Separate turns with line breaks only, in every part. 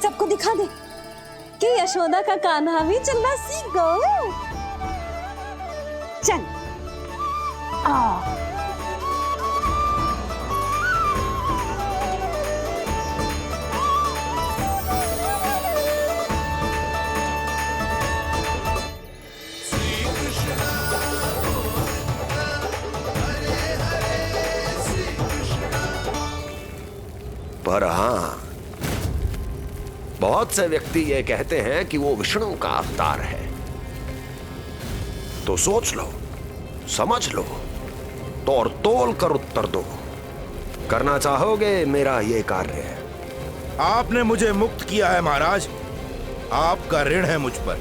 सबको दिखा दे कि यशोदा का कान्हा भी चलना सीख गो। चल आ
पर हाँ, बहुत से व्यक्ति ये कहते हैं कि वो विष्णु का अवतार है। तो सोच लो, समझ लो, तोड़ तोल कर उत्तर दो। करना चाहोगे मेरा ये कार्य?
आपने मुझे मुक्त किया है महाराज, आपका ऋण है मुझ पर।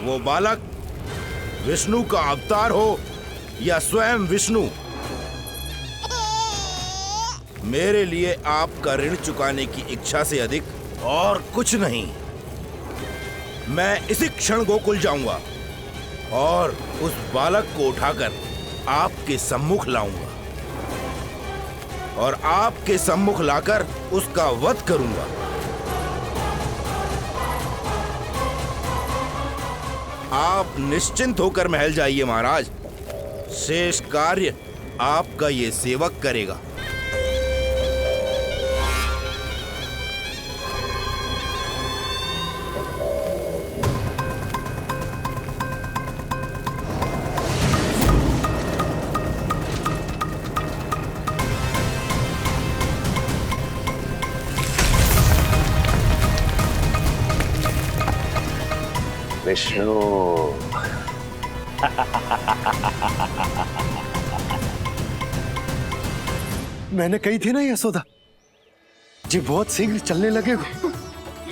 वो बालक विष्णु का अवतार हो या स्वयं विष्णु, मेरे लिए आपका ऋण चुकाने की इच्छा से अधिक और कुछ नहीं। मैं इसी क्षण गोकुल जाऊंगा और उस बालक को उठाकर आपके सम्मुख लाऊंगा और आपके सम्मुख लाकर उसका वध करूंगा। आप निश्चिंत होकर महल जाइए महाराज, शेष कार्य आपका ये सेवक करेगा।
विष्णु
मैंने कही थी ना यशोदा जी, बहुत शीघ्र चलने लगे।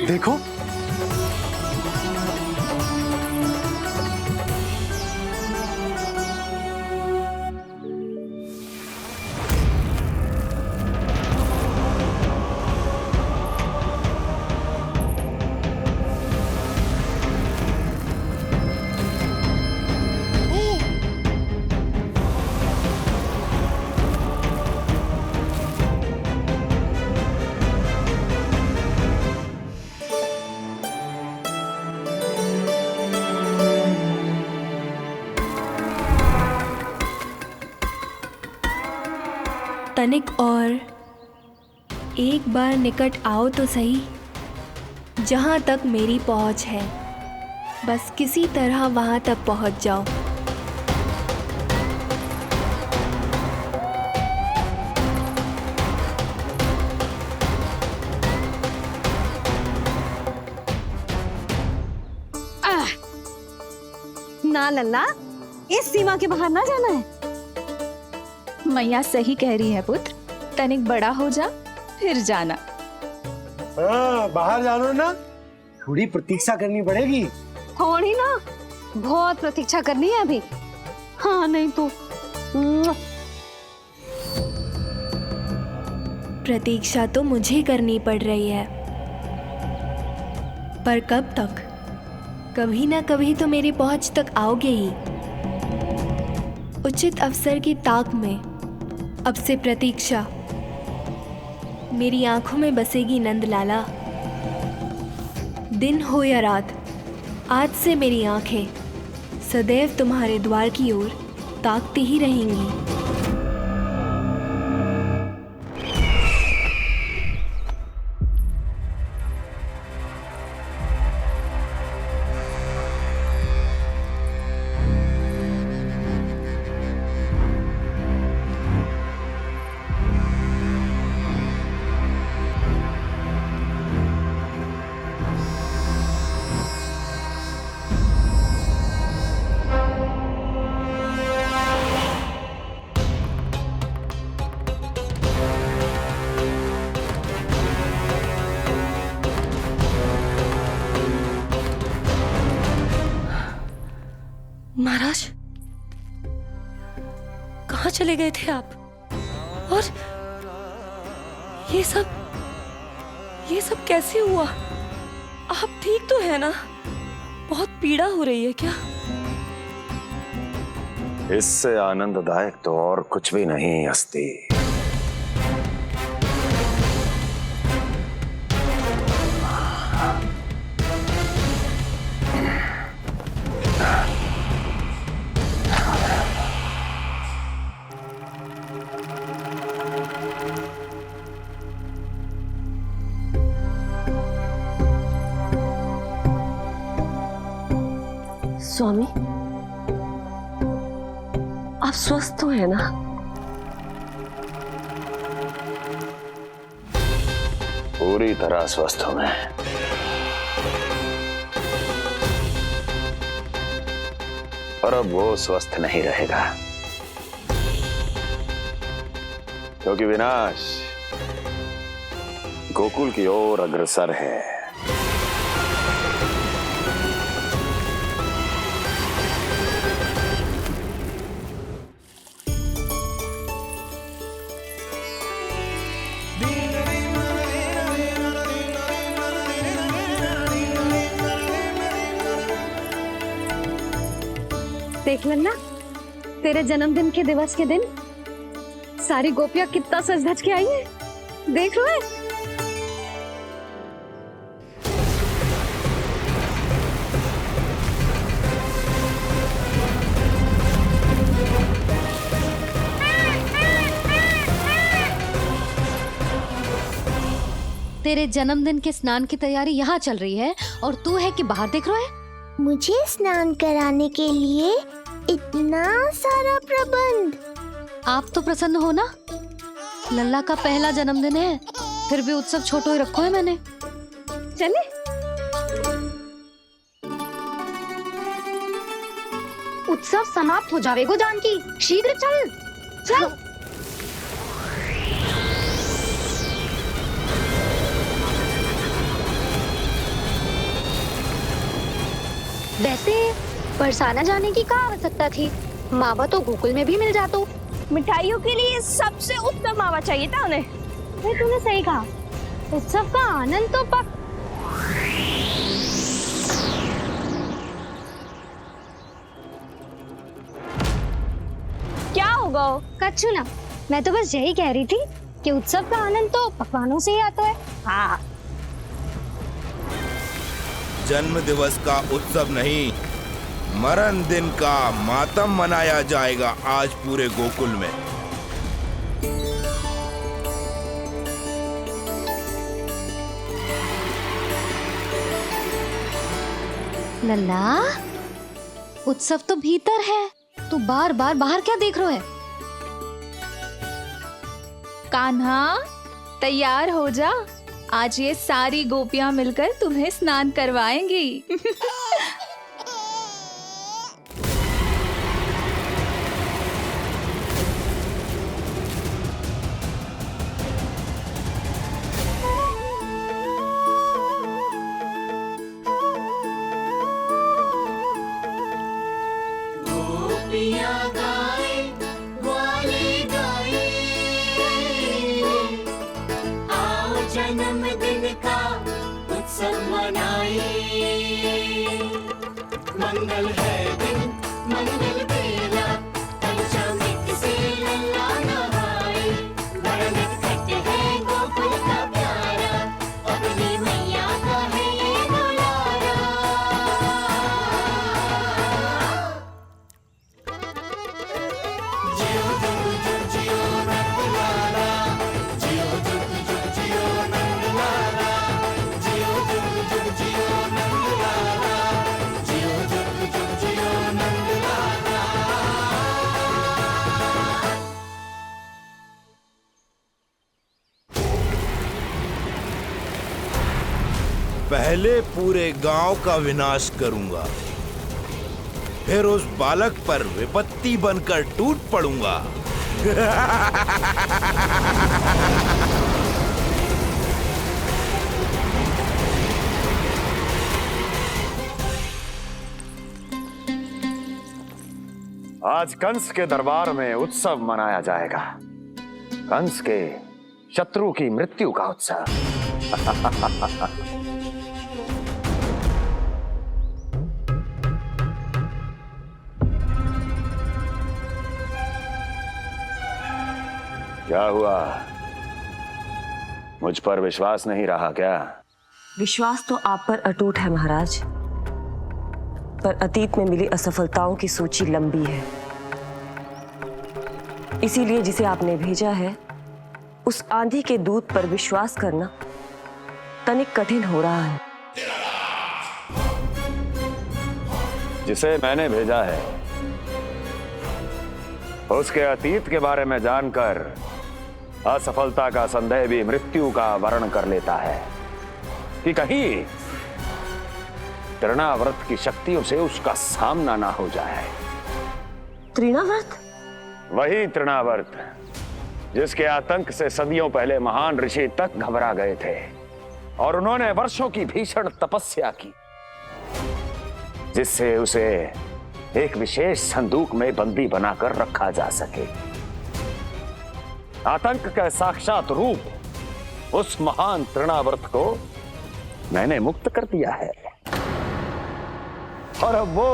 देखो
तनिक और एक बार निकट आओ तो सही, जहाँ तक मेरी पहुँच है। बस किसी तरह वहाँ तक पहुँच जाओ।
ना लल्ला, इस सीमा के बाहर ना जाना है।
मैया सही कह रही है पुत्र, तनिक बड़ा हो जा फिर जाना।
हाँ, बाहर जानो ना, थोड़ी प्रतीक्षा करनी पड़ेगी।
थोड़ी ना, बहुत प्रतीक्षा करनी है अभी। हाँ नहीं तो
प्रतीक्षा तो मुझे करनी पड़ रही है, पर कब तक? कभी ना कभी तो मेरी पहुंच तक आओगे ही। उचित अवसर की ताक में अब से प्रतीक्षा मेरी आंखों में बसेगी नंदलाला। दिन हो या रात, आज से मेरी आंखें सदैव तुम्हारे द्वार की ओर ताकती ही रहेंगी।
महाराज, कहाँ चले गए थे आप? और ये सब कैसे हुआ? आप ठीक तो है ना? बहुत पीड़ा हो रही है क्या?
इससे आनंददायक तो और कुछ भी नहीं हस्ती।
स्वामी, आप स्वस्थ तो है ना?
पूरी तरह स्वस्थ हूं मैं। और अब वो स्वस्थ नहीं रहेगा, क्योंकि विनाश गोकुल की ओर अग्रसर है।
देख लेना, तेरे जन्मदिन के दिवस के दिन सारी गोपियां कितना सज धज के आई है। देख रहे हैं? तेरे जन्मदिन के स्नान की तैयारी यहाँ चल रही है और तू है कि बाहर देख रहा है?
मुझे स्नान कराने के लिए इतना सारा प्रबंध।
आप तो प्रसन्न हो ना? लल्ला का पहला जन्मदिन है, फिर भी उत्सव छोटो ही रखो है मैंने। चले? उत्सव समाप्त हो जाएगा जानकी, शीघ्र चल चल। वैसे बरसाना जाने की क्या आवश्यकता थी? मावा तो गोकुल में भी मिल जातो।
मिठाइयों के लिए सबसे उत्तम मावा चाहिए था उन्हें।
भाई तूने सही कहा, उत्सव का आनंद तो पक।
क्या होगा?
कच्छू ना, मैं तो बस यही कह रही थी कि उत्सव का आनंद तो पकवानों से ही आता है।
हाँ,
जन्म दिवस का उत्सव नहीं, मरण दिन का मातम मनाया जाएगा आज पूरे गोकुल में।
लल्ला, उत्सव तो भीतर है, तू बार बार बाहर क्या देख रहा है?
कान्हा, तैयार हो जा, आज ये सारी गोपियां मिलकर तुम्हें स्नान करवाएंगी।
जन्मदिन का उत्सव मनाए, मंगल है दिन मंगल बेला, पंचामृत से लल्ला नहाए, बड़ा नटखट है गोकुल का प्यारा, अपनी मैया का है ये दुलारा। जियो जुग जुग जियो नंदलाला, जियो जुग जुग जियो नंदलाला, जियो जुग जुग जियो नंदलाला, जियो जुग जुग जियो नंदलाला।
पहले पूरे गांव का विनाश करूंगा, फिर उस बालक पर विपत्ति बनकर टूट पड़ूंगा।
आज कंस के दरबार में उत्सव मनाया जाएगा, कंस के शत्रु की मृत्यु का उत्सव। क्या हुआ, मुझ पर विश्वास नहीं रहा क्या?
विश्वास तो आप पर अटूट है महाराज, पर अतीत में मिली असफलताओं की सूची लंबी है। इसीलिए जिसे आपने भेजा है उस आंधी के दूत पर विश्वास करना तनिक कठिन हो रहा है।
जिसे मैंने भेजा है उसके अतीत के बारे में जानकर असफलता का संदेह भी मृत्यु का वर्ण कर लेता है कि कहीं तृणाव्रत की शक्तियों से उसका सामना ना हो जाए।
तृणाव्रत?
वही तृणाव्रत जिसके आतंक से सदियों पहले महान ऋषि तक घबरा गए थे और उन्होंने वर्षों की भीषण तपस्या की जिससे उसे एक विशेष संदूक में बंदी बनाकर रखा जा सके। आतंक का साक्षात रूप उस महान तृणाव्रत को मैंने मुक्त कर दिया है और अब वो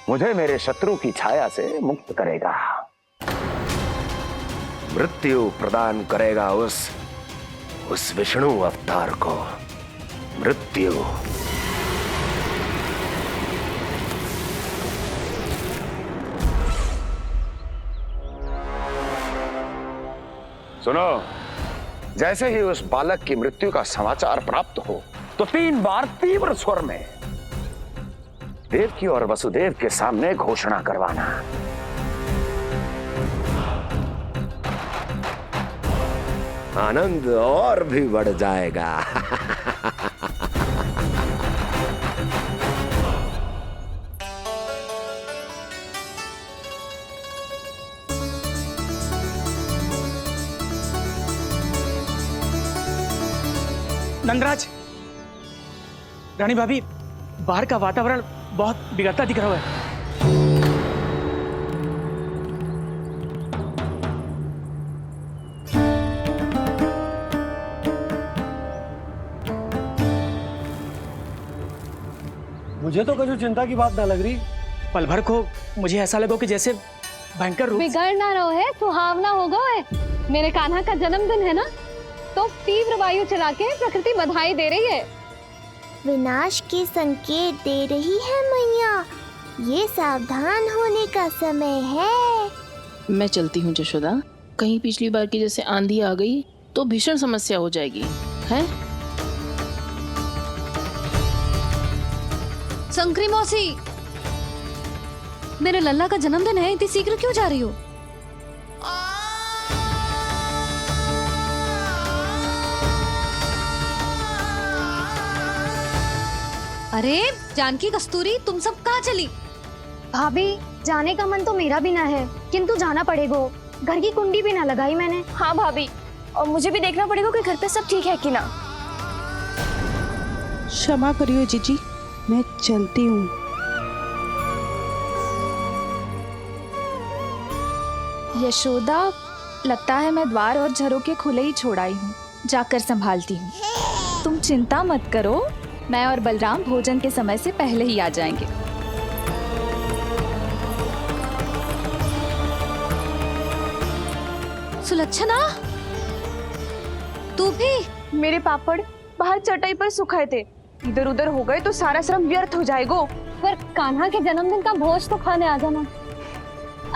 मुझे मेरे शत्रु की छाया से मुक्त करेगा, मृत्यु प्रदान करेगा उस विष्णु अवतार को मृत्यु। सुनो, जैसे ही उस बालक की मृत्यु का समाचार प्राप्त हो तो 3 बार तीव्र स्वर में देवकी और वसुदेव के सामने घोषणा करवाना।
आनंद और भी बढ़ जाएगा।
नंदराज, रानी भाभी, बाहर का वातावरण बहुत बिगड़ता दिख रहा है।
मुझे तो कभी चिंता की बात ना लग रही।
पल भर को मुझे ऐसा लगो कि जैसे भयंकर रूप
बिगड़ ना रहो है, सुहावना होगा है। मेरे कान्हा का जन्मदिन है ना, तो तीव्र वायु चला के प्रकृति बधाई दे रही है।
विनाश के संकेत दे रही है मैया, ये सावधान होने का समय है।
मैं चलती हूँ जशोदा, कहीं पिछली बार की जैसे आंधी आ गई तो भीषण समस्या हो जाएगी, है?
शंकरी मौसी, मेरे लल्ला का जन्मदिन है, इतनी शीघ्र क्यों जा रही हो? अरे जानकी, कस्तूरी, तुम सब कहाँ चली?
भाभी, जाने का मन तो मेरा भी ना है, किंतु जाना पड़ेगा। घर की कुंडी भी ना लगाई मैंने।
हाँ भाभी, और मुझे भी देखना पड़ेगा कि घर पे सब ठीक है कि ना।
क्षमा करियो जीजी, मैं चलती हूँ।
यशोदा, लगता है मैं द्वार और झरोके खुले ही छोड़ आई हूँ, जाकर संभालती हूँ। तुम चिंता मत करो, मैं और बलराम भोजन के समय से पहले ही आ जाएंगे।
सुलक्षणा, तू भी?
मेरे पापड़ बाहर चटाई पर सुखाए थे, इधर उधर हो गए तो सारा श्रम व्यर्थ हो जाएगा।
पर कान्हा के जन्मदिन का भोज तो खाने आ जाना।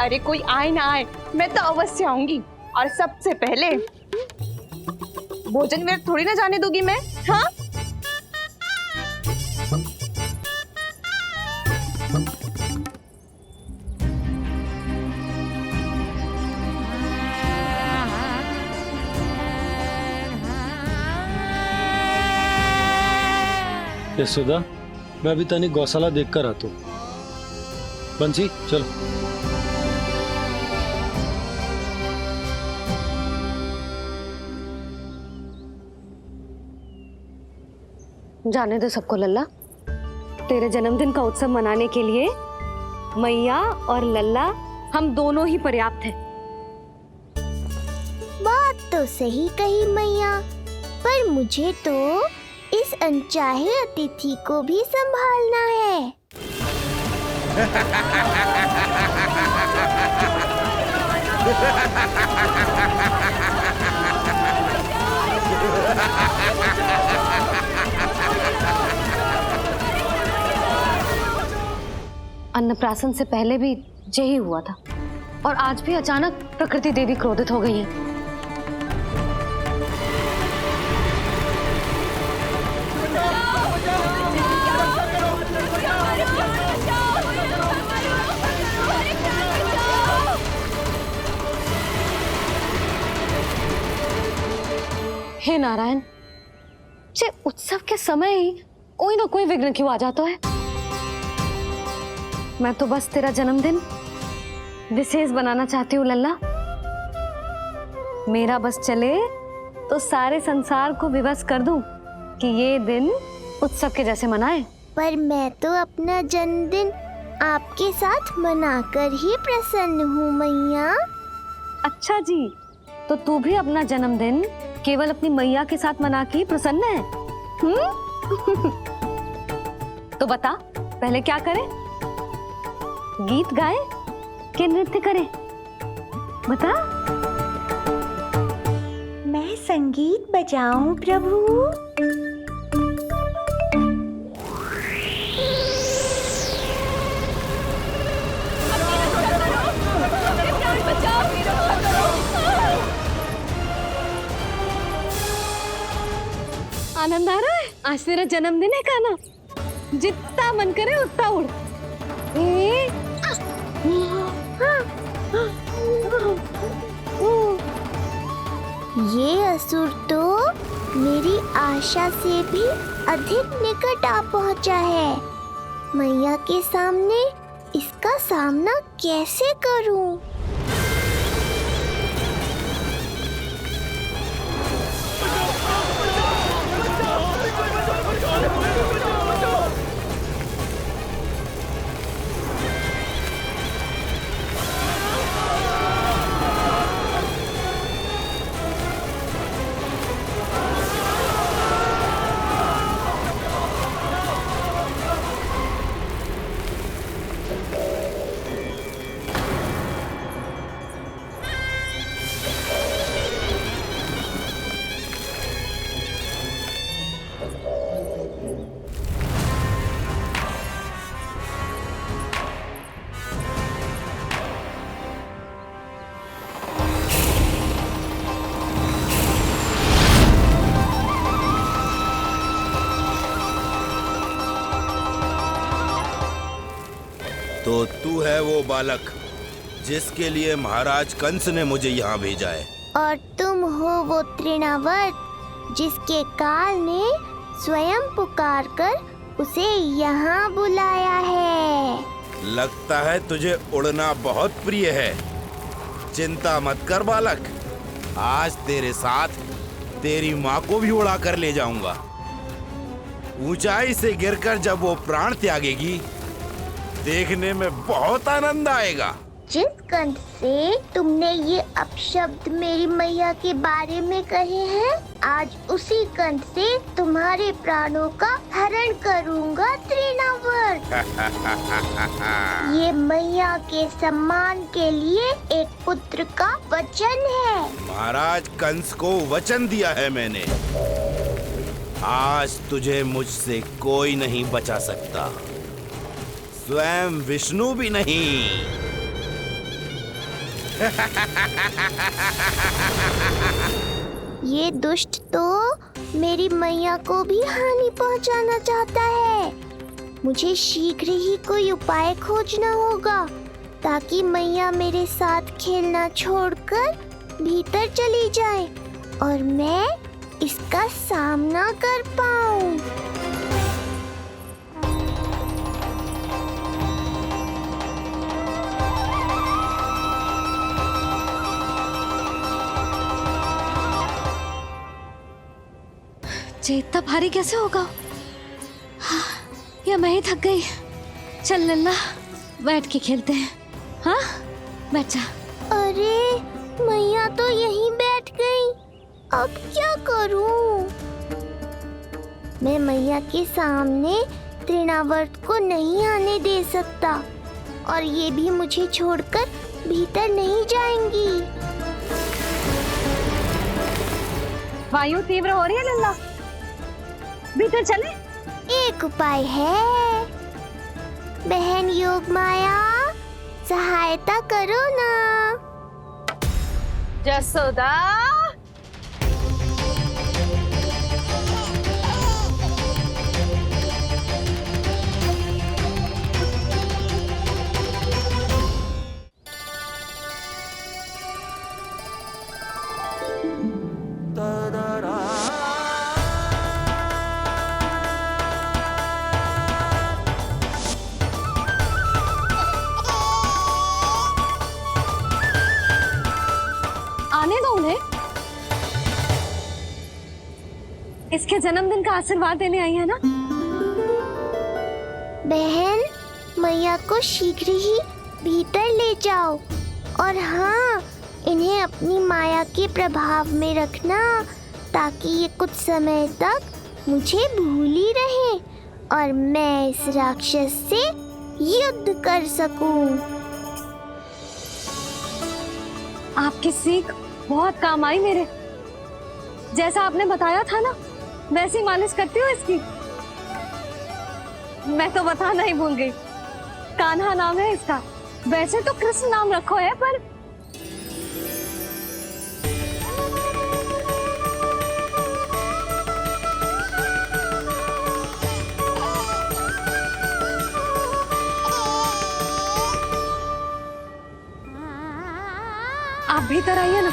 अरे कोई आए ना आए, मैं तो अवश्य आऊंगी, और सबसे पहले भोजन व्यर्थ थोड़ी ना जाने दूंगी मैं। हाँ,
यशोदा, मैं अभी तनिक गौशाला देख कर आता हूँ। बंसी, चलो।
जाने दो सबको लल्ला, तेरे जन्मदिन का उत्सव मनाने के लिए मैया और लल्ला हम दोनों ही पर्याप्त हैं।
बात तो सही कही मैया, पर मुझे तो इस अनचाहे अतिथि को भी संभालना है।
अन्नप्राशन से पहले भी यही हुआ था, और आज भी अचानक प्रकृति देवी क्रोधित हो गई है। हे नारायण, जे उत्सव के समय ही कोई ना कोई विघ्न क्यों आ जाता है। मैं तो बस तेरा जन्मदिन विशेष बनाना चाहती हूँ लल्ला। मेरा बस चले तो सारे संसार को विवश कर दूं कि ये दिन उत्सव के जैसे मनाए।
पर मैं तो अपना जन्मदिन आपके साथ मनाकर ही प्रसन्न हूँ मैया।
अच्छा जी, तो तू भी अपना जन्मदिन केवल अपनी मैया के साथ मना के ही प्रसन्न है? तो बता, पहले क्या करें? गीत गाए कि नृत्य करें? बता।
मैं संगीत बजाऊं प्रभु?
आनंद आ रहा है? आज तेरा जन्मदिन है कान्हा, जितना मन करे उतना उड़।
ये असुर तो मेरी आशा से भी अधिक निकट आ पहुंचा है। मैया के सामने इसका सामना कैसे करूं?
तो तू है वो बालक जिसके लिए महाराज कंस ने मुझे यहाँ भेजा है।
और तुम हो वो तृणावर्त जिसके काल ने स्वयं पुकारकर उसे यहाँ बुलाया है।
लगता है तुझे उड़ना बहुत प्रिय है। चिंता मत कर बालक, आज तेरे साथ तेरी माँ को भी उड़ा कर ले जाऊंगा। ऊंचाई से गिरकर जब वो प्राण त्यागेगी, देखने में बहुत आनंद आएगा।
जिस कंठ से तुमने ये अपशब्द मेरी मैया के बारे में कहे हैं, आज उसी कंठ से तुम्हारे प्राणों का हरण करूंगा तृणावर्त। ये मैया के सम्मान के लिए एक पुत्र का वचन है।
महाराज कंस को वचन दिया है मैंने। आज तुझे मुझसे कोई नहीं बचा सकता, स्वयं विष्णु भी नहीं।
ये दुष्ट तो मेरी मैया को भी हानि पहुंचाना चाहता है। मुझे शीघ्र ही कोई उपाय खोजना होगा ताकि मैया मेरे साथ खेलना छोड़कर भीतर चली जाए और मैं इसका सामना कर पाऊं।
इतना भारी कैसे होगा? हाँ, या मैं ही थक गई। चल लल्ला, बैठ के खेलते हैं। हाँ, बैठ जा।
अरे मैया तो यहीं बैठ गई, अब क्या करूं? मैं मैया के सामने तृणावर्त को नहीं आने दे सकता और ये भी मुझे छोड़कर भीतर नहीं जाएंगी।
वायु तीव्र हो रही है लल्ला, भीतर चले।
एक उपाय है, बहन योग माया, सहायता करो ना।
जसोदा,
da da da
इसके जन्मदिन का आशीर्वाद देने आई है ना?
बहन, मैया को शीघ्र ही भीतर ले जाओ और हाँ, इन्हें अपनी माया के प्रभाव में रखना ताकि ये कुछ समय तक मुझे भूली रहे और मैं इस राक्षस से युद्ध कर सकूं।
आपकी सीख बहुत काम आई मेरे। जैसा आपने बताया था ना, वैसी मालिश करती हूँ इसकी। मैं तो बताना ही भूल गई, कान्हा नाम है इसका। वैसे तो कृष्ण नाम रखो है, पर आप भीतर आइए ना।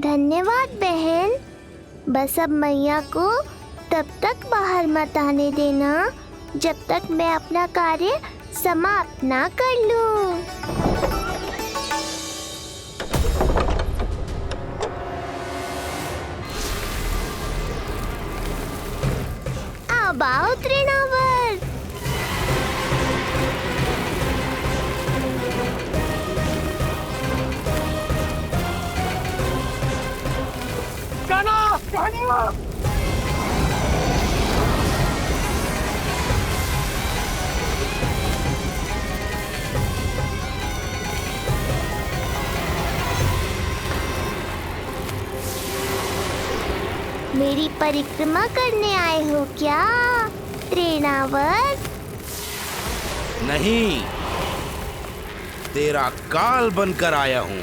धन्यवाद बहन। बस अब मैया को तब तक बाहर मत आने देना जब तक मैं अपना कार्य समाप्त ना कर लूं। अब आओ तृणावर। मेरी परिक्रमा करने आए हो क्या तृणावर?
नहीं, तेरा काल बनकर आया हूँ।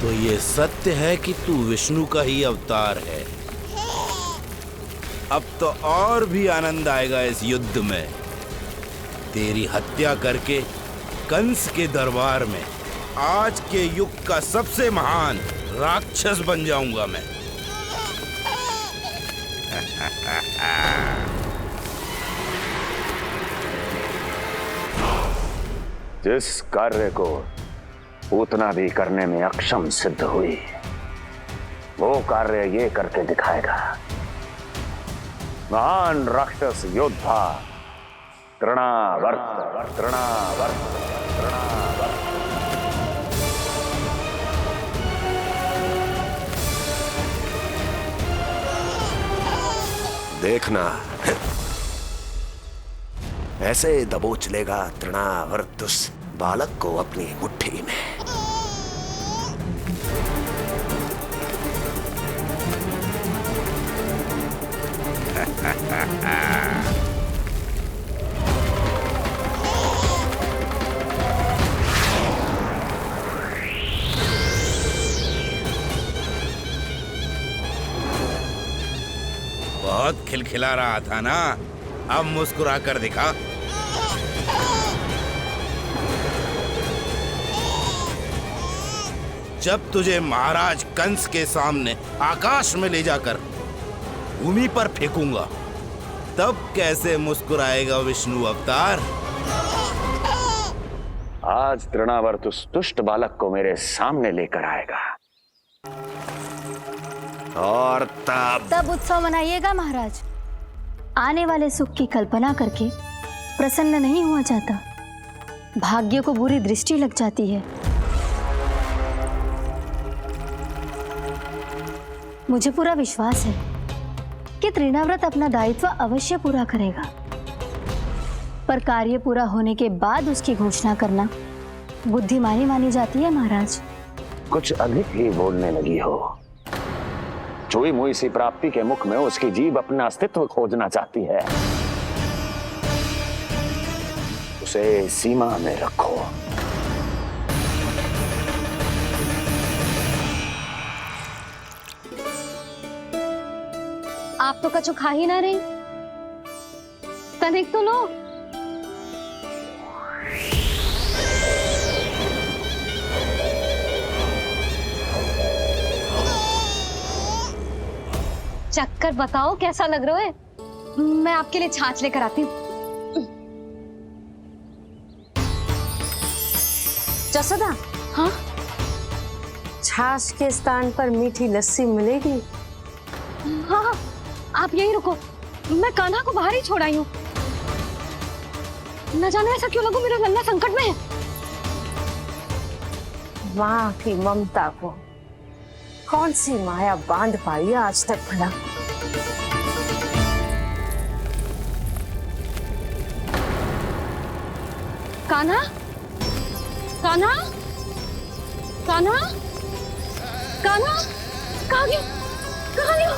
तो ये सत्य है कि तू विष्णु का ही अवतार है। अब तो और भी आनंद आएगा इस युद्ध में। तेरी हत्या करके कंस के दरबार में आज के युग का सबसे महान राक्षस बन जाऊंगा मैं।
जिस कार्य को उतना भी करने में अक्षम सिद्ध हुई, वो कार्य ये करके दिखाएगा। महान राक्षस योद्धा तृणावर्त, तृणावर्त, तृणावर्त।
देखना, ऐसे दबोच लेगा तृणावर्त उस बालक को अपनी मुट्ठी में।
बहुत खिलखिला रहा था ना, अब मुस्कुरा कर दिखा। जब तुझे महाराज कंस के सामने आकाश में ले जाकर भूमि पर फेंकूंगा, तब कैसे मुस्कुराएगा विष्णु अवतार?
आज तृणावर्त उस दुष्ट बालक को मेरे सामने लेकर आएगा
और तब
उत्सव मनाइएगा महाराज। आने वाले सुख की कल्पना करके प्रसन्न नहीं हुआ जाता, भाग्य को बुरी दृष्टि लग जाती है। मुझे पूरा विश्वास है कि तृणाव्रत अपना दायित्व अवश्य पूरा करेगा, पर कार्य पूरा होने के बाद उसकी घोषणा करना बुद्धिमानी मानी जाती है महाराज।
कुछ अधिक ही बोलने लगी हो। चुई मुई सी प्राप्ति के मुख में उसकी जीभ अपना अस्तित्व खोजना चाहती है। उसे सीमा में रखो।
आप तो कछु खा ही ना रही, तनिक तो लो। चक्कर बताओ कैसा लग रहा है? मैं आपके लिए छाछ लेकर आती हूँ।
जसोदा,
हाँ,
छाछ के स्थान पर मीठी लस्सी मिलेगी।
हाँ, आप यही रुको, मैं कान्हा को बाहर ही छोड़ आई हूँ। न जाने ऐसा क्यों लगो मेरा लल्ला संकट में है।
माँ की ममता को कौन सी माया बांध पाई है आज तक भला।
कान्हा, कान्हा, कान्हा, कान्हा, कहाँ गया? कहाँ गया?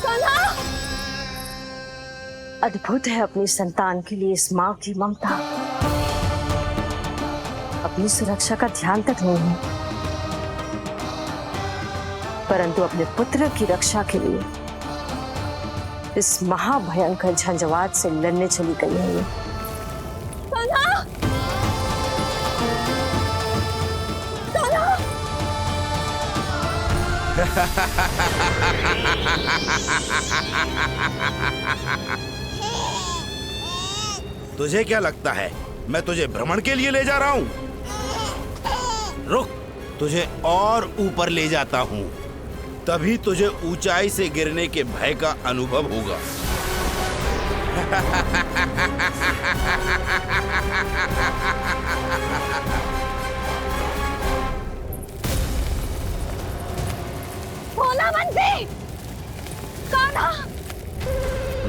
कान्हा!
अद्भुत है अपनी संतान के लिए इस माँ की ममता। अपनी सुरक्षा का ध्यान तक नहीं है, परंतु अपने पुत्र की रक्षा के लिए इस महाभयंकर झंझावात से लड़ने चली गई है ये।
कान्हा! कान्हा!
तुझे क्या लगता है मैं तुझे भ्रमण के लिए ले जा रहा हूँ? रुक, तुझे और ऊपर ले जाता हूँ, तभी तुझे ऊंचाई से गिरने के भय का अनुभव होगा।
भोला बंसी! कान्हा!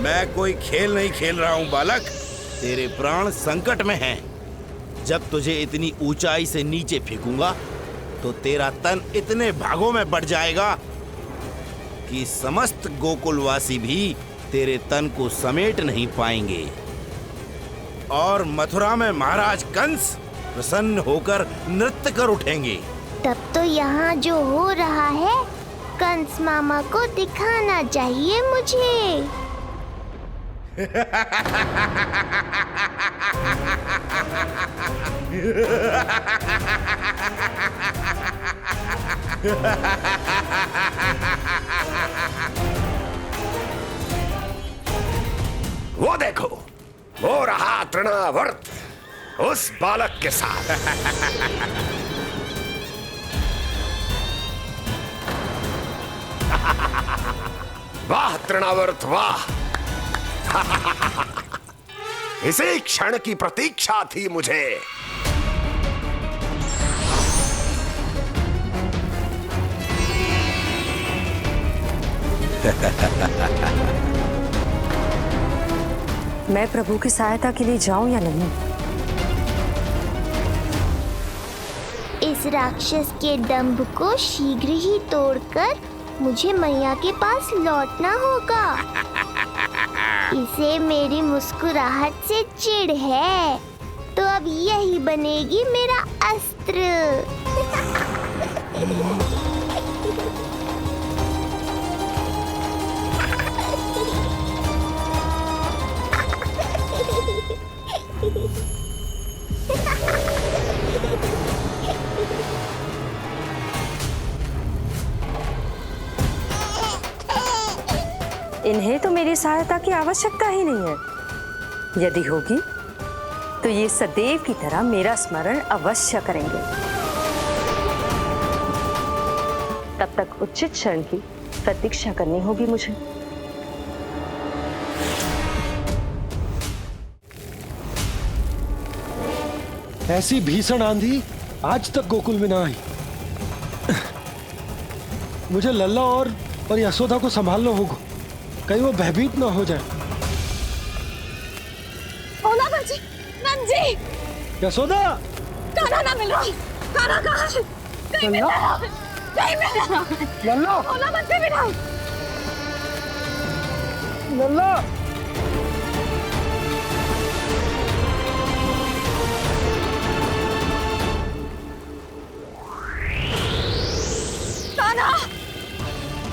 मैं कोई खेल नहीं खेल रहा हूँ बालक, तेरे प्राण संकट में हैं। जब तुझे इतनी ऊंचाई से नीचे फेंकूंगा तो तेरा तन इतने भागों में बढ़ जाएगा कि समस्त गोकुलवासी भी तेरे तन को समेट नहीं पाएंगे और मथुरा में महाराज कंस प्रसन्न होकर नृत्य कर उठेंगे।
तब तो यहाँ जो हो रहा है कंस मामा को दिखाना चाहिए मुझे।
वो देखो, वो रहा तृणावर्त उस बालक के साथ। वाह तृणावर्त वाह! इसी क्षण की प्रतीक्षा थी मुझे।
मैं प्रभु की सहायता के लिए जाऊं या नहीं?
इस राक्षस के दंभ को शीघ्र ही तोड़कर मुझे मैया के पास लौटना होगा। इसे मेरी मुस्कुराहट से चिढ़ है, तो अब यही बनेगी मेरा अस्त्र।
इन्हें तो मेरी सहायता की आवश्यकता ही नहीं है। यदि होगी तो ये सदैव की तरह मेरा स्मरण अवश्य करेंगे। तब तक उचित क्षण की प्रतीक्षा करनी होगी मुझे।
ऐसी भीषण आंधी आज तक गोकुल में ना आई। मुझे लल्ला और यशोदा को संभालना होगा, कहीं वो भयभीत ना हो जाए।
भोला बंसी! नंजी!
यशोदा!
कान्हा ना मिल रहा। कान्हा कहाँ है? कहीं मिल रहा है। कहीं मिल रहा है।
लल्ला!
भोला बंसी मिला।
लल्ला!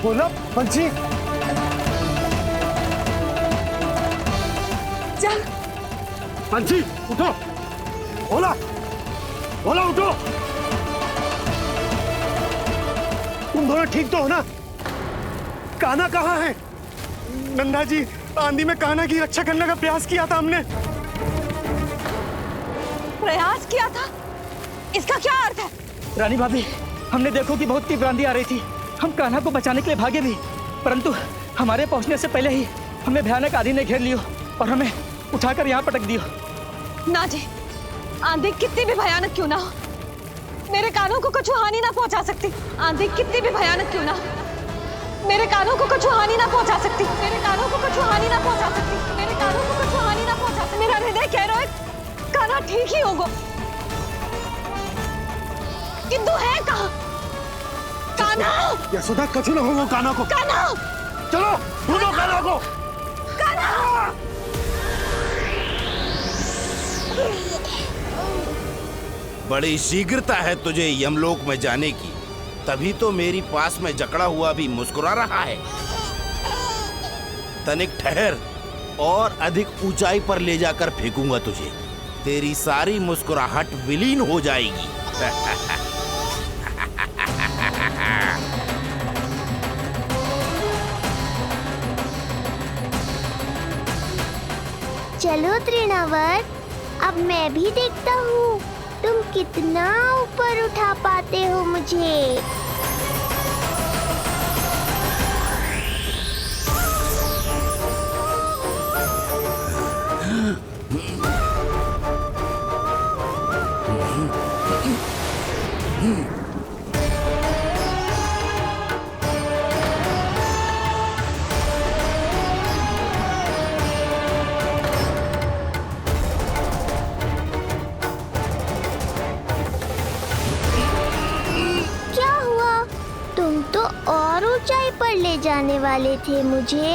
बोला बंसी।
चल
बंसी उठो। बोला बोला उठो। तुम दोनों ठीक तो हो ना? कान्हा कहाँ है? नंदा जी, आंधी में कान्हा की रक्षा करने का प्रयास किया था हमने।
प्रयास किया था? इसका क्या अर्थ है?
रानी भाभी, हमने देखो कि बहुत तीव्र आंधी आ रही थी। हम कान्हा को बचाने के लिए भागे भी, परंतु हमारे पहुंचने से पहले ही हमें भयानक आंधी ने घेर लियो और हमें उठाकर यहाँ पटक दियो।
ना जी, आंधी कितनी भी भयानक क्यों ना हो, मेरे कानों को कुछ हानि ना पहुंचा सकती। आंधी कितनी भी भयानक क्यों ना हो, मेरे कानों को कुछ हानि ना पहुंचा सकती। मेरे कानों को कुछ हानि ना पहुंचा सकती। मेरे कानों को कुछ हानि ना पहुंचा सकती। मेरा हृदय कह रहा है कान्हा ठीक ही होगा, किंतु है कहाँ कान्हा?
यशोदा, कछु न हो कान्हा को।
कान्हा,
चलो ढूंढो कान्हा को।
कान्हा!
बड़ी शीघ्रता है तुझे यमलोक में जाने की, तभी तो मेरी पास में जकड़ा हुआ भी मुस्कुरा रहा है। तनिक ठहर, और अधिक ऊंचाई पर ले जाकर फेंकूंगा तुझे। तेरी सारी मुस्कुराहट विलीन हो जाएगी।
चलो तृणावर्त, अब मैं भी देखता हूँ तुम कितना ऊपर उठा पाते हो मुझे। और ऊंचाई पर ले जाने वाले थे मुझे।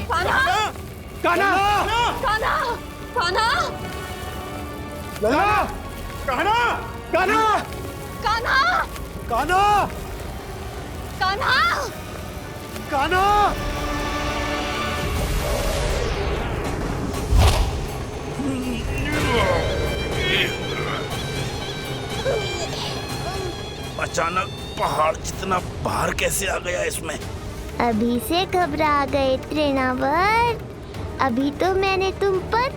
कान्हा!
कान्हा!
कान्हा! कान्हा!
लला! कान्हा! कान्हा!
कान्हा!
कान्हा!
कान्हा!
कान्हा!
अचानक पहाड़ जितना भार कैसे आ गया इसमें?
अभी से घबरा गए तृणावर्त। अभी तो मैंने तुम पर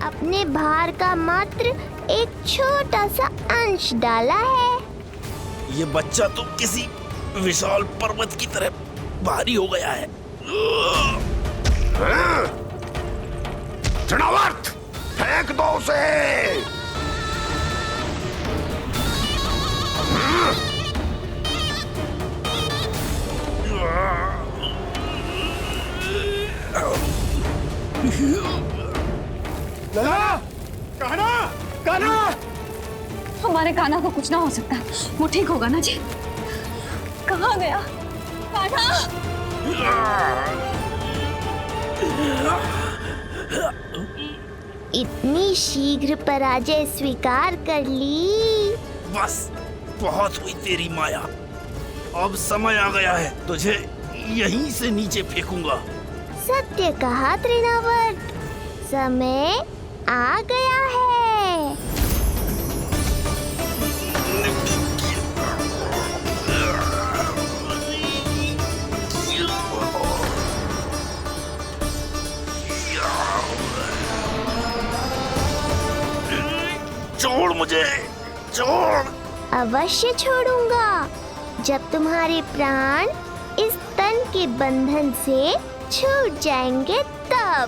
अपने भार का मात्र एक छोटा सा अंश डाला है।
ये बच्चा तो किसी विशाल पर्वत की तरह भारी हो गया है।
तृणावर्त, फेंक दो उसे।
लला! कान्हा! कान्हा!
हमारे कान्हा को कुछ ना हो सकता, वो ठीक होगा ना जी। कहाँ गया कान्हा?
इतनी शीघ्र पराजय स्वीकार कर ली।
बस बहुत हुई तेरी माया। अब समय आ गया है, तुझे यहीं से नीचे फेंकूंगा।
सत्य कहा तृणावर्त, समय आ गया है।
छोड़ मुझे, छोड़।
अवश्य छोड़ूंगा, जब तुम्हारे प्राण इस तन के बंधन से छूट जाएंगे तब।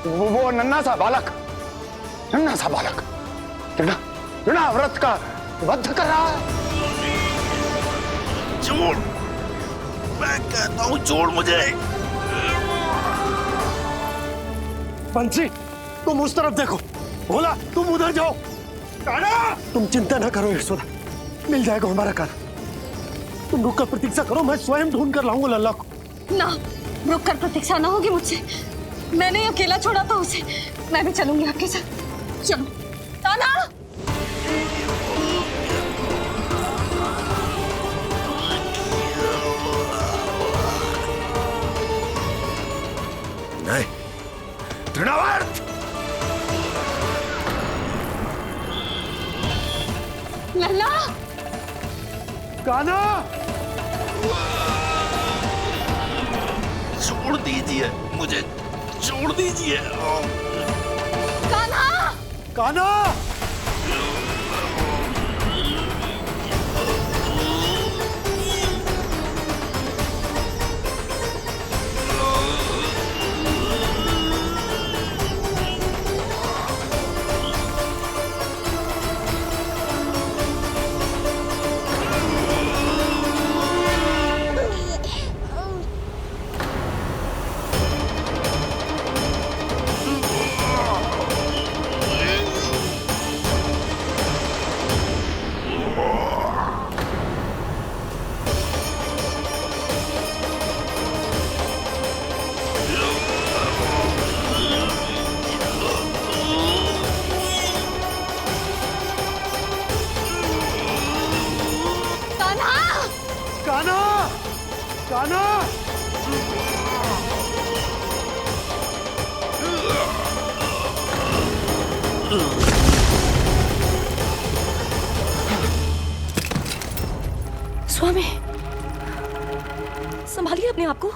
वो नन्हा सा बालक तृणाव्रत का वध कर रहा है।
छोड़, मैं कहता हूँ छोड़ मुझे।
बंसी, तुम उस तरफ देखो। भोला, तुम उधर जाओ। कान्हा! तुम चिंता न करो यशोदा, मिल जाएगा हमारा कान्हा। तुम रुक कर प्रतीक्षा करो, मैं स्वयं ढूंढ कर लाऊंगा लल्ला को।
ना, रुक कर प्रतीक्षा ना होगी मुझसे। मैंने अकेला छोड़ा था उसे, मैं भी चलूंगी आपके साथ। चलो कान्हा!
नहीं, तृणावर्त!
लल्ला!
कान्हा!
छोड़ दीजिए मुझे, छोड़ दीजिए।
कान्हा!
कान्हा! कान्हा! कान्हा!
स्वामी, संभालिए अपने आप को।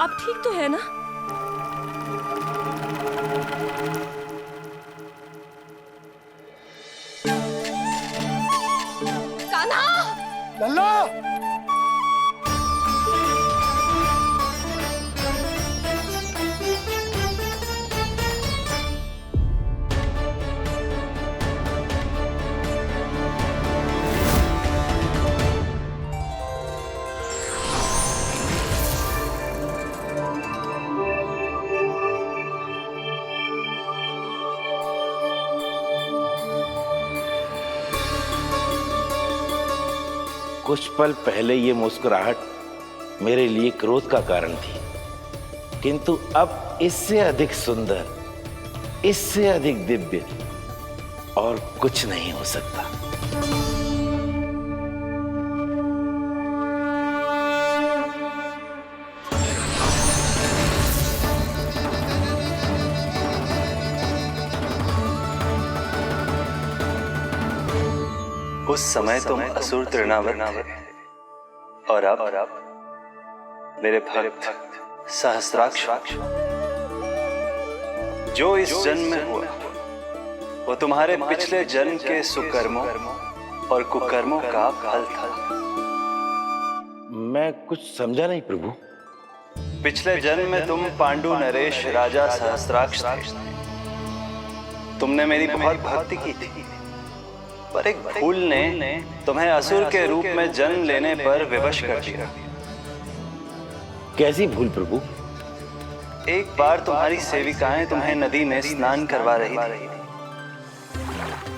आप ठीक तो है ना? कान्हा!
लल्ला!
कुछ पल पहले ये मुस्कुराहट मेरे लिए क्रोध का कारण थी, किंतु अब इससे अधिक सुंदर, इससे अधिक दिव्य और कुछ नहीं हो सकता।
उस समय तुम असुर तृणावर्त थे और अब मेरे भक्त सहस्राक्ष। जो इस जन्म में हुआ वो तुम्हारे पिछले जन्म के सुकर्मों और कुकर्मों का फल था।
मैं कुछ समझा नहीं प्रभु।
पिछले जन्म में तुम पांडु नरेश राजा सहस्राक्ष थे। तुमने मेरी बहुत भक्ति की थी, पर एक भूल ने तुम्हें असुर के रूप में जन्म लेने पर विवश कर दिया।
कैसी भूल प्रभु?
एक बार तुम्हारी सेविकाएं तुम्हें नदी में स्नान करवा रही थी।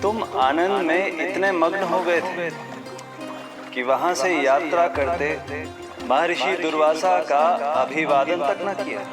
तुम आनंद में इतने मग्न हो गए थे कि वहां से यात्रा करते महर्षि दुर्वासा का अभिवादन तक न किया।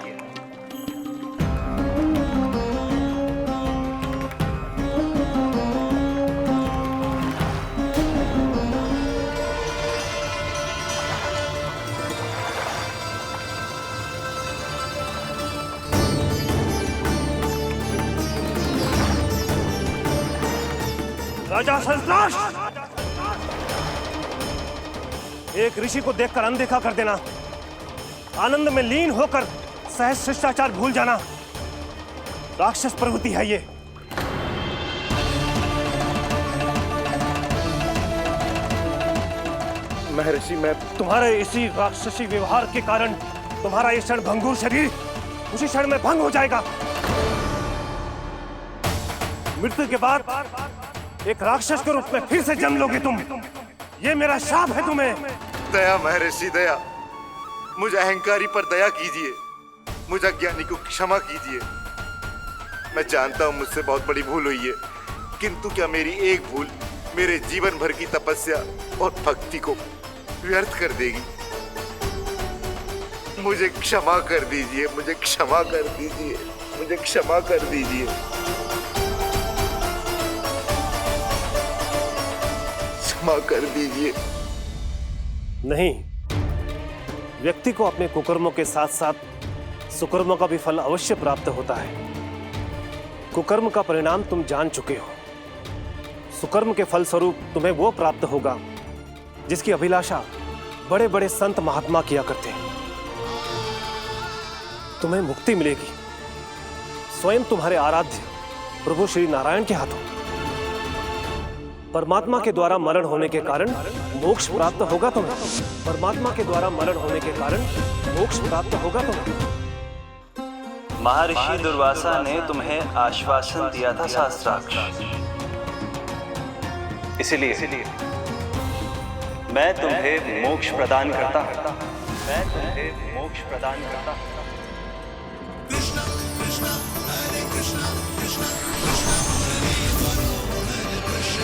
राजा सहस्राक्ष! एक ऋषि को देखकर अनदेखा कर देना, आनंद में लीन होकर सहज शिष्टाचार भूल जाना, राक्षस प्रवृत्ति है ये।
महर्षि, मैं
तुम्हारे इसी राक्षसी व्यवहार के कारण तुम्हारा ये क्षण भंगुर शरीर उसी क्षण में भंग हो जाएगा। मृत्यु के बाद एक राक्षस के रूप में फिर से जन्म लोगे तुम। ये मेरा शाप है तुम्हें।
दया महर्षि, दया। मुझ अहंकारी पर दया कीजिए, मुझ अज्ञानी को क्षमा कीजिए। मैं जानता हूँ मुझसे बहुत बड़ी भूल हुई है, किंतु क्या मेरी एक भूल मेरे जीवन भर की तपस्या और भक्ति को व्यर्थ कर देगी? मुझे क्षमा कर दीजिए, मुझे क्षमा कर दीजिए, मुझे क्षमा कर दीजिए। क्षमा कर दीजिए।
नहीं, व्यक्ति को अपने कुकर्मों के साथ साथ सुकर्मों का भी फल अवश्य प्राप्त होता है। कुकर्म का परिणाम तुम जान चुके हो। सुकर्म के फल स्वरूप तुम्हें वो प्राप्त होगा जिसकी अभिलाषा बड़े बड़े संत महात्मा किया करते हैं। तुम्हें मुक्ति मिलेगी स्वयं तुम्हारे आराध्य प्रभु श्री नारायण के हाथों। परमात्मा के द्वारा मरण होने के कारण मोक्ष प्राप्त होगा तुम्हें। परमात्मा के द्वारा मरण होने के कारण मोक्ष प्राप्त होगा तुम्हें।
महर्षि दुर्वासा ने तुम्हें आश्वासन दिया था शास्त्राक्ष, इसलिए मैं तुम्हें मोक्ष प्रदान करता हूं। मैं तुम्हें मोक्ष प्रदान करता हूं। कृष्ण कृष्ण हरे कृष्ण कृष्ण कृष्ण हरे कृष्ण।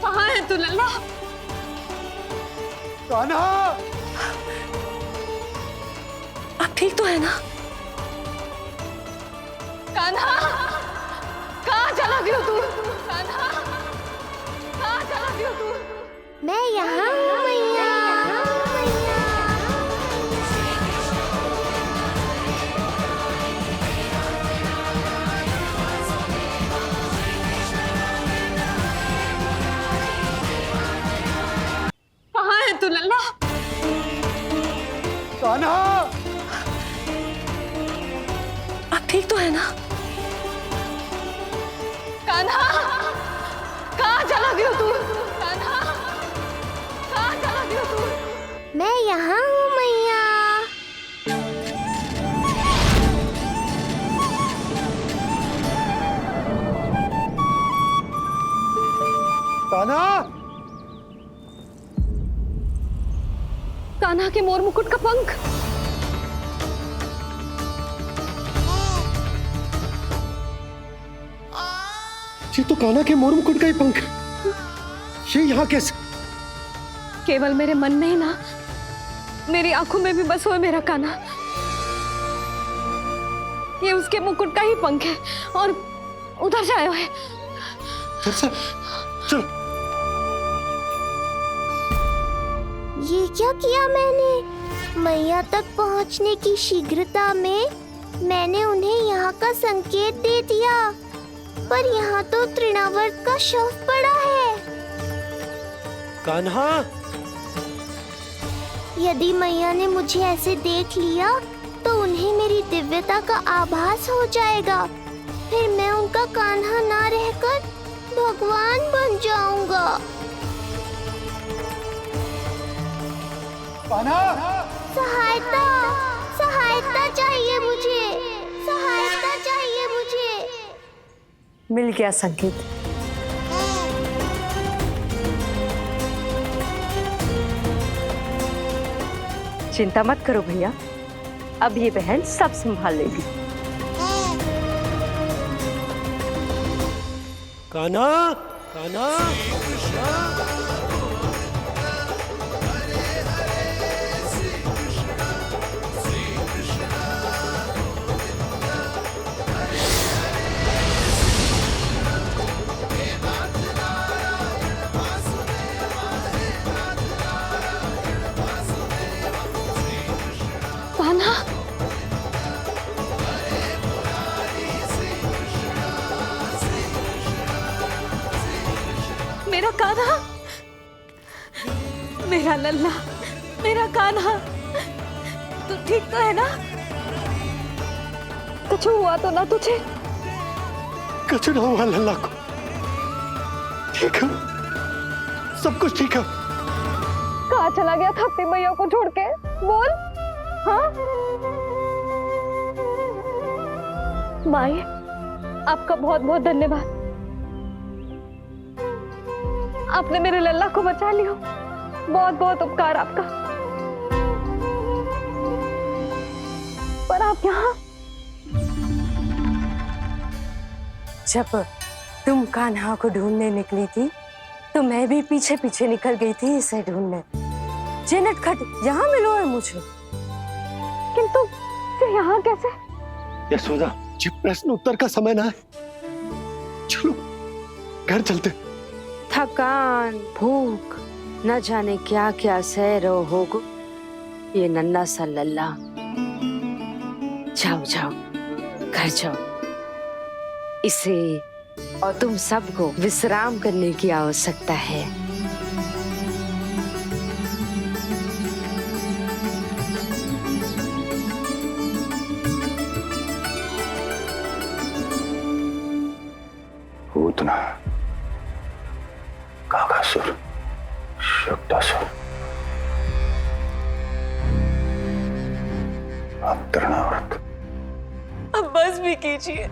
कहाँ है तू लल्ला?
कान्हा,
आप ठीक तो है ना? कान्हा, कहाँ चला गया तू? कान्हा, कहाँ चला गया तू?
मैं यहाँ हूँ मैया।
कहाँ है तू लल्ला?
कान्हा,
आप ठीक तो है ना? कान्हा, कहाँ चला गया तू? कान्हा, कहाँ चला गया तू?
मैं यहाँ हूँ मैया।
कान्हा,
कान्हा के मोर मुकुट का पंख।
ये तो कान्हा के मोर मुकुट का ही पंख। ये यहाँ कैसे?
केवल मेरे मन में ही ना, मेरी आंखों में भी बस हुआ मेरा कान्हा। ये उसके मुकुट का ही पंख है और उधर से आया है।
चलो।
ये क्या किया मैंने? मैया तक पहुंचने की शीघ्रता में मैंने उन्हें यहाँ का संकेत दे दिया, पर यहाँ तो तृणावर्त का शव पड़ा है।
कान्हा,
यदि मैया ने मुझे ऐसे देख लिया तो उन्हें मेरी दिव्यता का आभास हो जाएगा। फिर मैं उनका कान्हा ना रहकर भगवान बन जाऊंगा। सहायता, सहायता चाहिए मुझे, सहायता चाहिए मुझे।
मिल गया संकेत। चिंता मत करो भैया, अब ये बहन सब संभाल लेगी।
कान्हा, कान्हा,
कान्हा, मेरा कान्हा, मेरा लल्ला, मेरा कान्हा, तू ठीक तो है ना? कुछ हुआ तो ना तुझे?
कुछ ना हुआ लल्ला को। ठीक है, सब कुछ ठीक है।
कहाँ चला गया था अपनी मैया को छोड़ के? बोल। हाँ माई, आपका बहुत बहुत धन्यवाद। आपने मेरे लल्ला को बचा लिया। बहुत बहुत उपकार आपका। पर आप यहाँ?
जब तुम कान्हा को ढूंढने निकली थी तो मैं भी पीछे पीछे निकल गई थी इसे ढूंढने। जे नटखट यहाँ मिलो है मुझे।
किंतु फिर यहाँ कैसे?
यशोदा, ये प्रश्न उत्तर का समय ना है। चलो घर चलते।
थकान, भूख, न जाने क्या क्या सह रहो होगो ये नन्ना सा लल्ला। जाओ जाओ, घर जाओ। इसे और तुम सबको विश्राम करने की आवश्यकता है।
पूतना, काकासुर, शक्तासुर, अब तृणाव्रत।
अब बस भी कीजिए,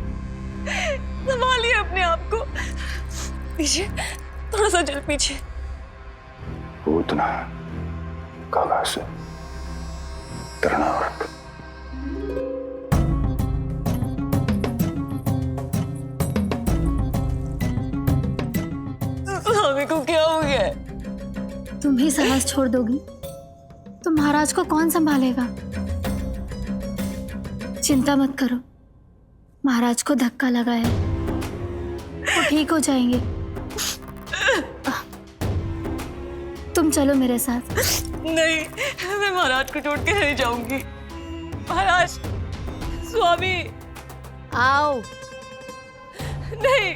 संभालिए अपने आप को। पीछे, थोड़ा सा जल पीछे।
पूतना, काकासुर, तृणाव्रत।
स्वामी को क्या हो गया है?
तुम ही साहस छोड़ दोगी तो महाराज को कौन संभालेगा? चिंता मत करो, महाराज को धक्का लगा है, वो ठीक हो जाएंगे। तुम चलो मेरे साथ।
नहीं, मैं महाराज को छोड़ के नहीं जाऊंगी। महाराज, स्वामी,
आओ।
नहीं,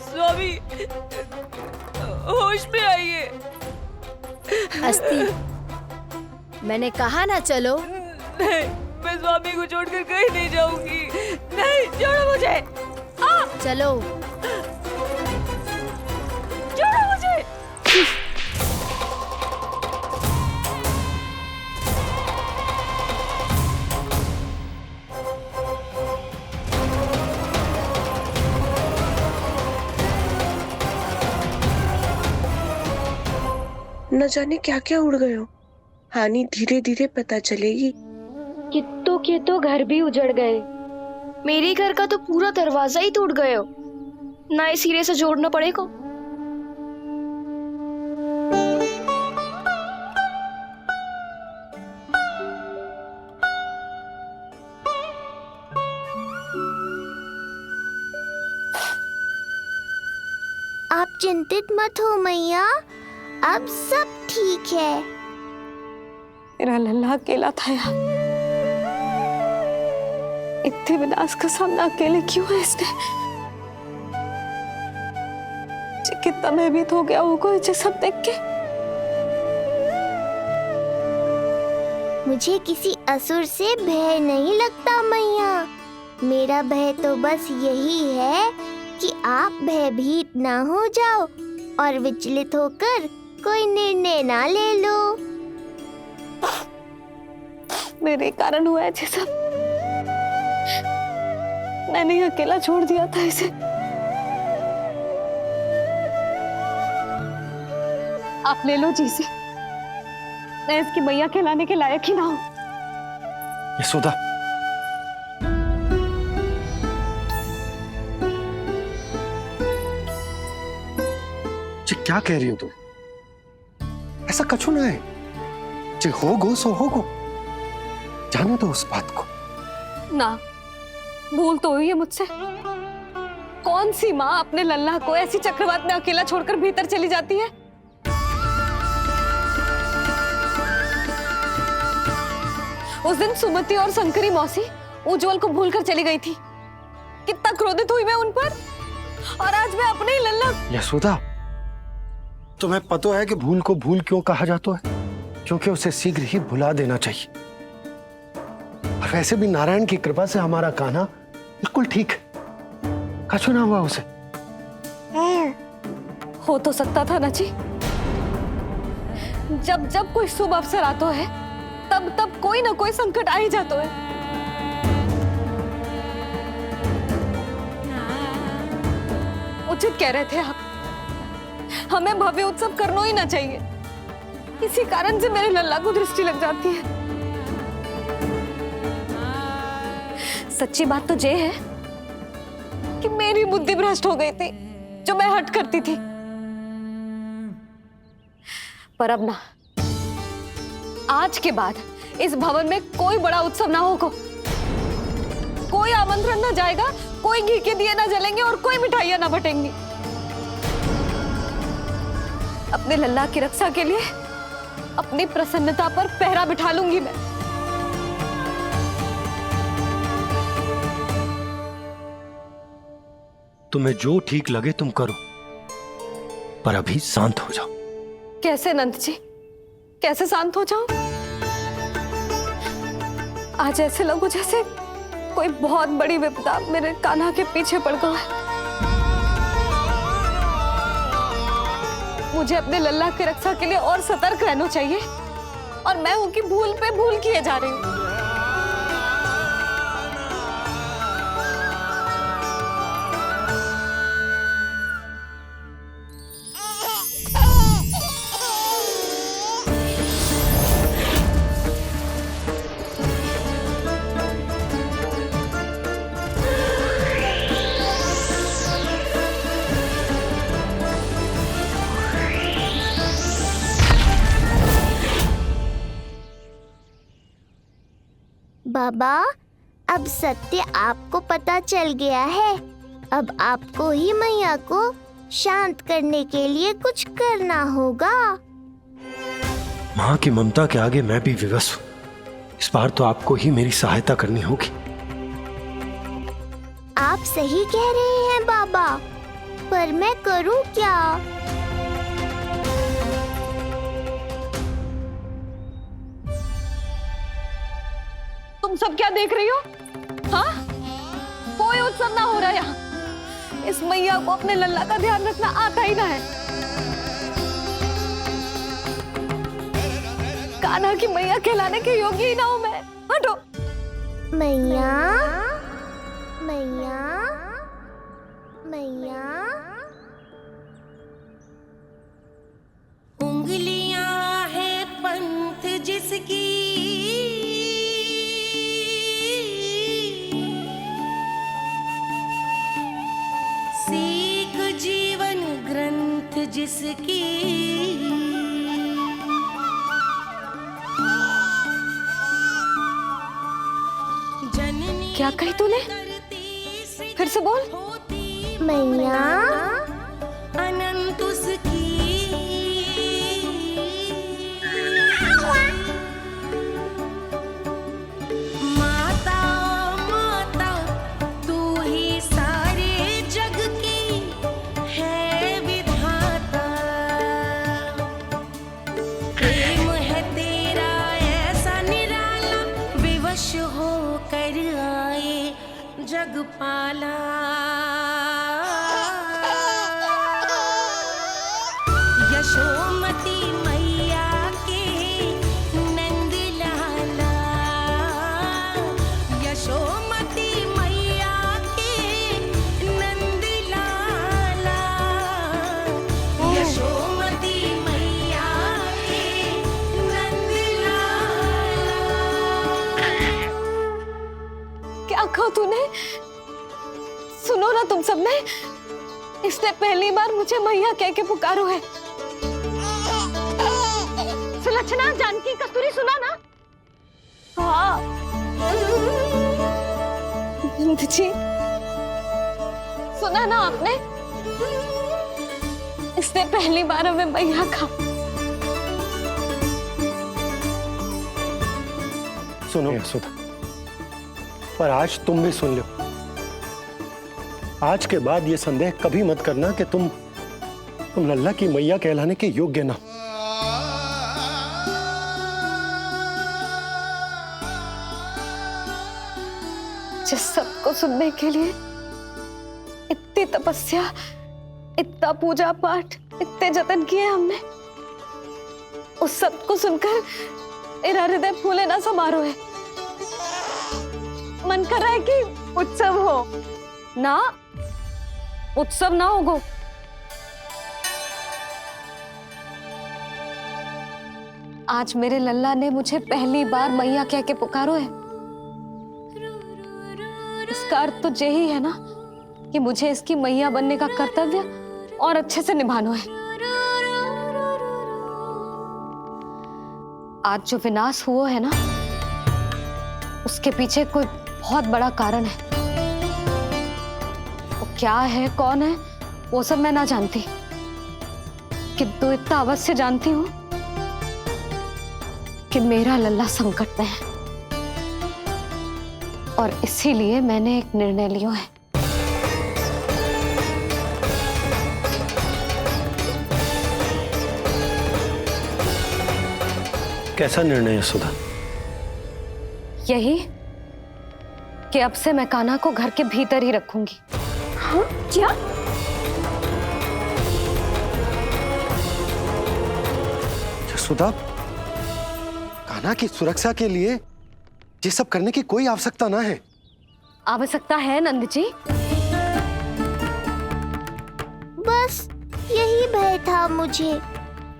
स्वामी, होश में आइए।
अस्ति, मैंने कहा ना चलो।
नहीं, मैं स्वामी को छोड़कर कहीं नहीं जाऊंगी। नहीं, छोड़ो मुझे।
चलो।
छोड़ो मुझे।
न जाने क्या क्या उड़ गए हो। हानि धीरे धीरे पता चलेगी।
कित्तों के तो घर भी उजड़ गए।
मेरे घर का तो पूरा दरवाजा ही टूट गए हो। नए सिरे से जोड़ना पड़ेगा।
आप चिंतित मत हो मैया, अब सब ठीक है।
मेरा लल्ला अकेला था यार। इतने विनाश का सामना अकेले क्यों है इसने? कितना भयभीत हो गया होगा ये सब देख के।
मुझे किसी असुर से भय नहीं लगता मैया। मेरा भय तो बस यही है कि आप भयभीत ना हो जाओ और विचलित होकर कोई निर्णय ना ले लो।
मेरे कारण हुआ है ये सब। मैंने ही अकेला छोड़ दिया था इसे। आप ले लो जी से। मैं इसकी मैया कहलाने के लायक ही ना हूं।
यशोदा, ये क्या कह रही हो तुम? ऐसा कछु ना है। जे होगो सो होगो, जाने दो उस बात को।
ना, भूल तो हुई है मुझसे। कौन सी माँ अपने लल्ला को ऐसी चक्रवात में अकेला छोड़कर भीतर चली जाती है? उस दिन सुमति और शंकरी मौसी उज्जवल को भूलकर चली गई थी। कितना क्रोधित हुई मैं उन पर, और आज मैं अपने ही लल्ला।
यशोदा, तुम्हें पता है कि भूल को भूल क्यों कहा जाता है? क्योंकि उसे शीघ्र ही भुला देना चाहिए। और वैसे भी नारायण की कृपा से हमारा कान्हा बिल्कुल ठीक है। कछु ना हुआ उसे।
हो तो सकता था ना जी। जब जब कोई शुभ अवसर आता है तब तब कोई ना कोई संकट आ ही जाता है। उचित कह रहे थे आप, हमें भव्य उत्सव करना ही ना चाहिए। इसी कारण से मेरे लल्ला को दृष्टि लग जाती है।
सच्ची बात तो ये है कि मेरी बुद्धि भ्रष्ट हो गई थी, जो मैं हट करती थी। पर अब ना, आज के बाद इस भवन में कोई बड़ा उत्सव ना होगा, कोई आमंत्रण ना जाएगा, कोई घी के दिए ना जलेंगे और कोई मिठाइयां ना बटेंगी। अपने लल्ला की रक्षा के लिए अपनी प्रसन्नता पर पहरा बिठा लूंगी मैं।
तुम्हें जो ठीक लगे तुम करो, पर अभी शांत हो जाओ।
कैसे नंद जी, कैसे शांत हो जाऊं? आज ऐसे लगो जैसे कोई बहुत बड़ी विपदा मेरे कान्हा के पीछे पड़ गया है। मुझे अपने लल्ला की रक्षा के लिए और सतर्क रहना चाहिए, और मैं उनकी भूल पे भूल किए जा रही हूँ।
बाबा, अब सत्य आपको पता चल गया है। अब आपको ही मैया को शांत करने के लिए कुछ करना होगा।
माँ की ममता के आगे मैं भी विवश हूँ। इस बार तो आपको ही मेरी सहायता करनी होगी।
आप सही कह रहे हैं बाबा, पर मैं करूँ क्या?
तुम सब क्या देख रही हो? हाँ, कोई उत्सव ना हो रहा यहाँ। इस मैया को अपने लल्ला का ध्यान रखना आता ही ना है। कान्हा की मैया कहलाने के योग्य ही ना हूं मैं। हटो।
मैया, मैया, मैया।
उंगलियां है पंथ जिसकी, सीख जीवन ग्रंथ जिसकी,
क्या कही तूने? फिर से बोल।
मैया,
अनंत उसकी, माता माता तू ही सारे जग की है विधाता। प्रेम है तेरा ऐसा निराला, विवश हो कर आए जग पाला। यशोमती मैया के नंद लाला, यशोमती मैया के नंद लाला, यशोमती मैया के नंद लाला।
क्या कहा तूने? सुनो ना तुम सबने, इसने पहली बार मुझे मैया कह के पुकारो है। सुलक्षणा, जानकी, कस्तूरी, सुना ना? हाँ। जी, सुना ना आपने? इसने पहली बार हमें मैया कहा।
सुनो यशोदा, पर आज तुम भी सुन लो। आज के बाद ये संदेह कभी मत करना कि तुम लल्ला की मैया कहलाने के योग्य ना।
जिस सबको सुनने के लिए इतनी तपस्या, इतना पूजा पाठ, इतने जतन किए हमने, उस सब को सुनकर मेरा हृदय फूले ना समारो है। मन कर रहा है कि उत्सव हो ना। उत्सव ना होगो। आज मेरे लल्ला ने मुझे पहली बार मैया कह के पुकारो है।
इसका अर्थ तो यही है ना कि मुझे इसकी मैया बनने का कर्तव्य और अच्छे से निभाना है। आज जो विनाश हुआ है ना, उसके पीछे कोई बहुत बड़ा कारण है। वो क्या है, कौन है, वो सब मैं ना जानती, किंतु इतना अवश्य जानती हूँ कि मेरा लल्ला संकट में है और इसीलिए मैंने एक निर्णय लिया है।
कैसा निर्णय है सुधा?
यही कि अब से मैं कान्हा को घर के भीतर ही रखूंगी।
हाँ? क्या?
सुधा, कान्हा की सुरक्षा के लिए ये सब करने की कोई आवश्यकता ना है।
आवश्यकता है नंद जी।
बस यही भय था मुझे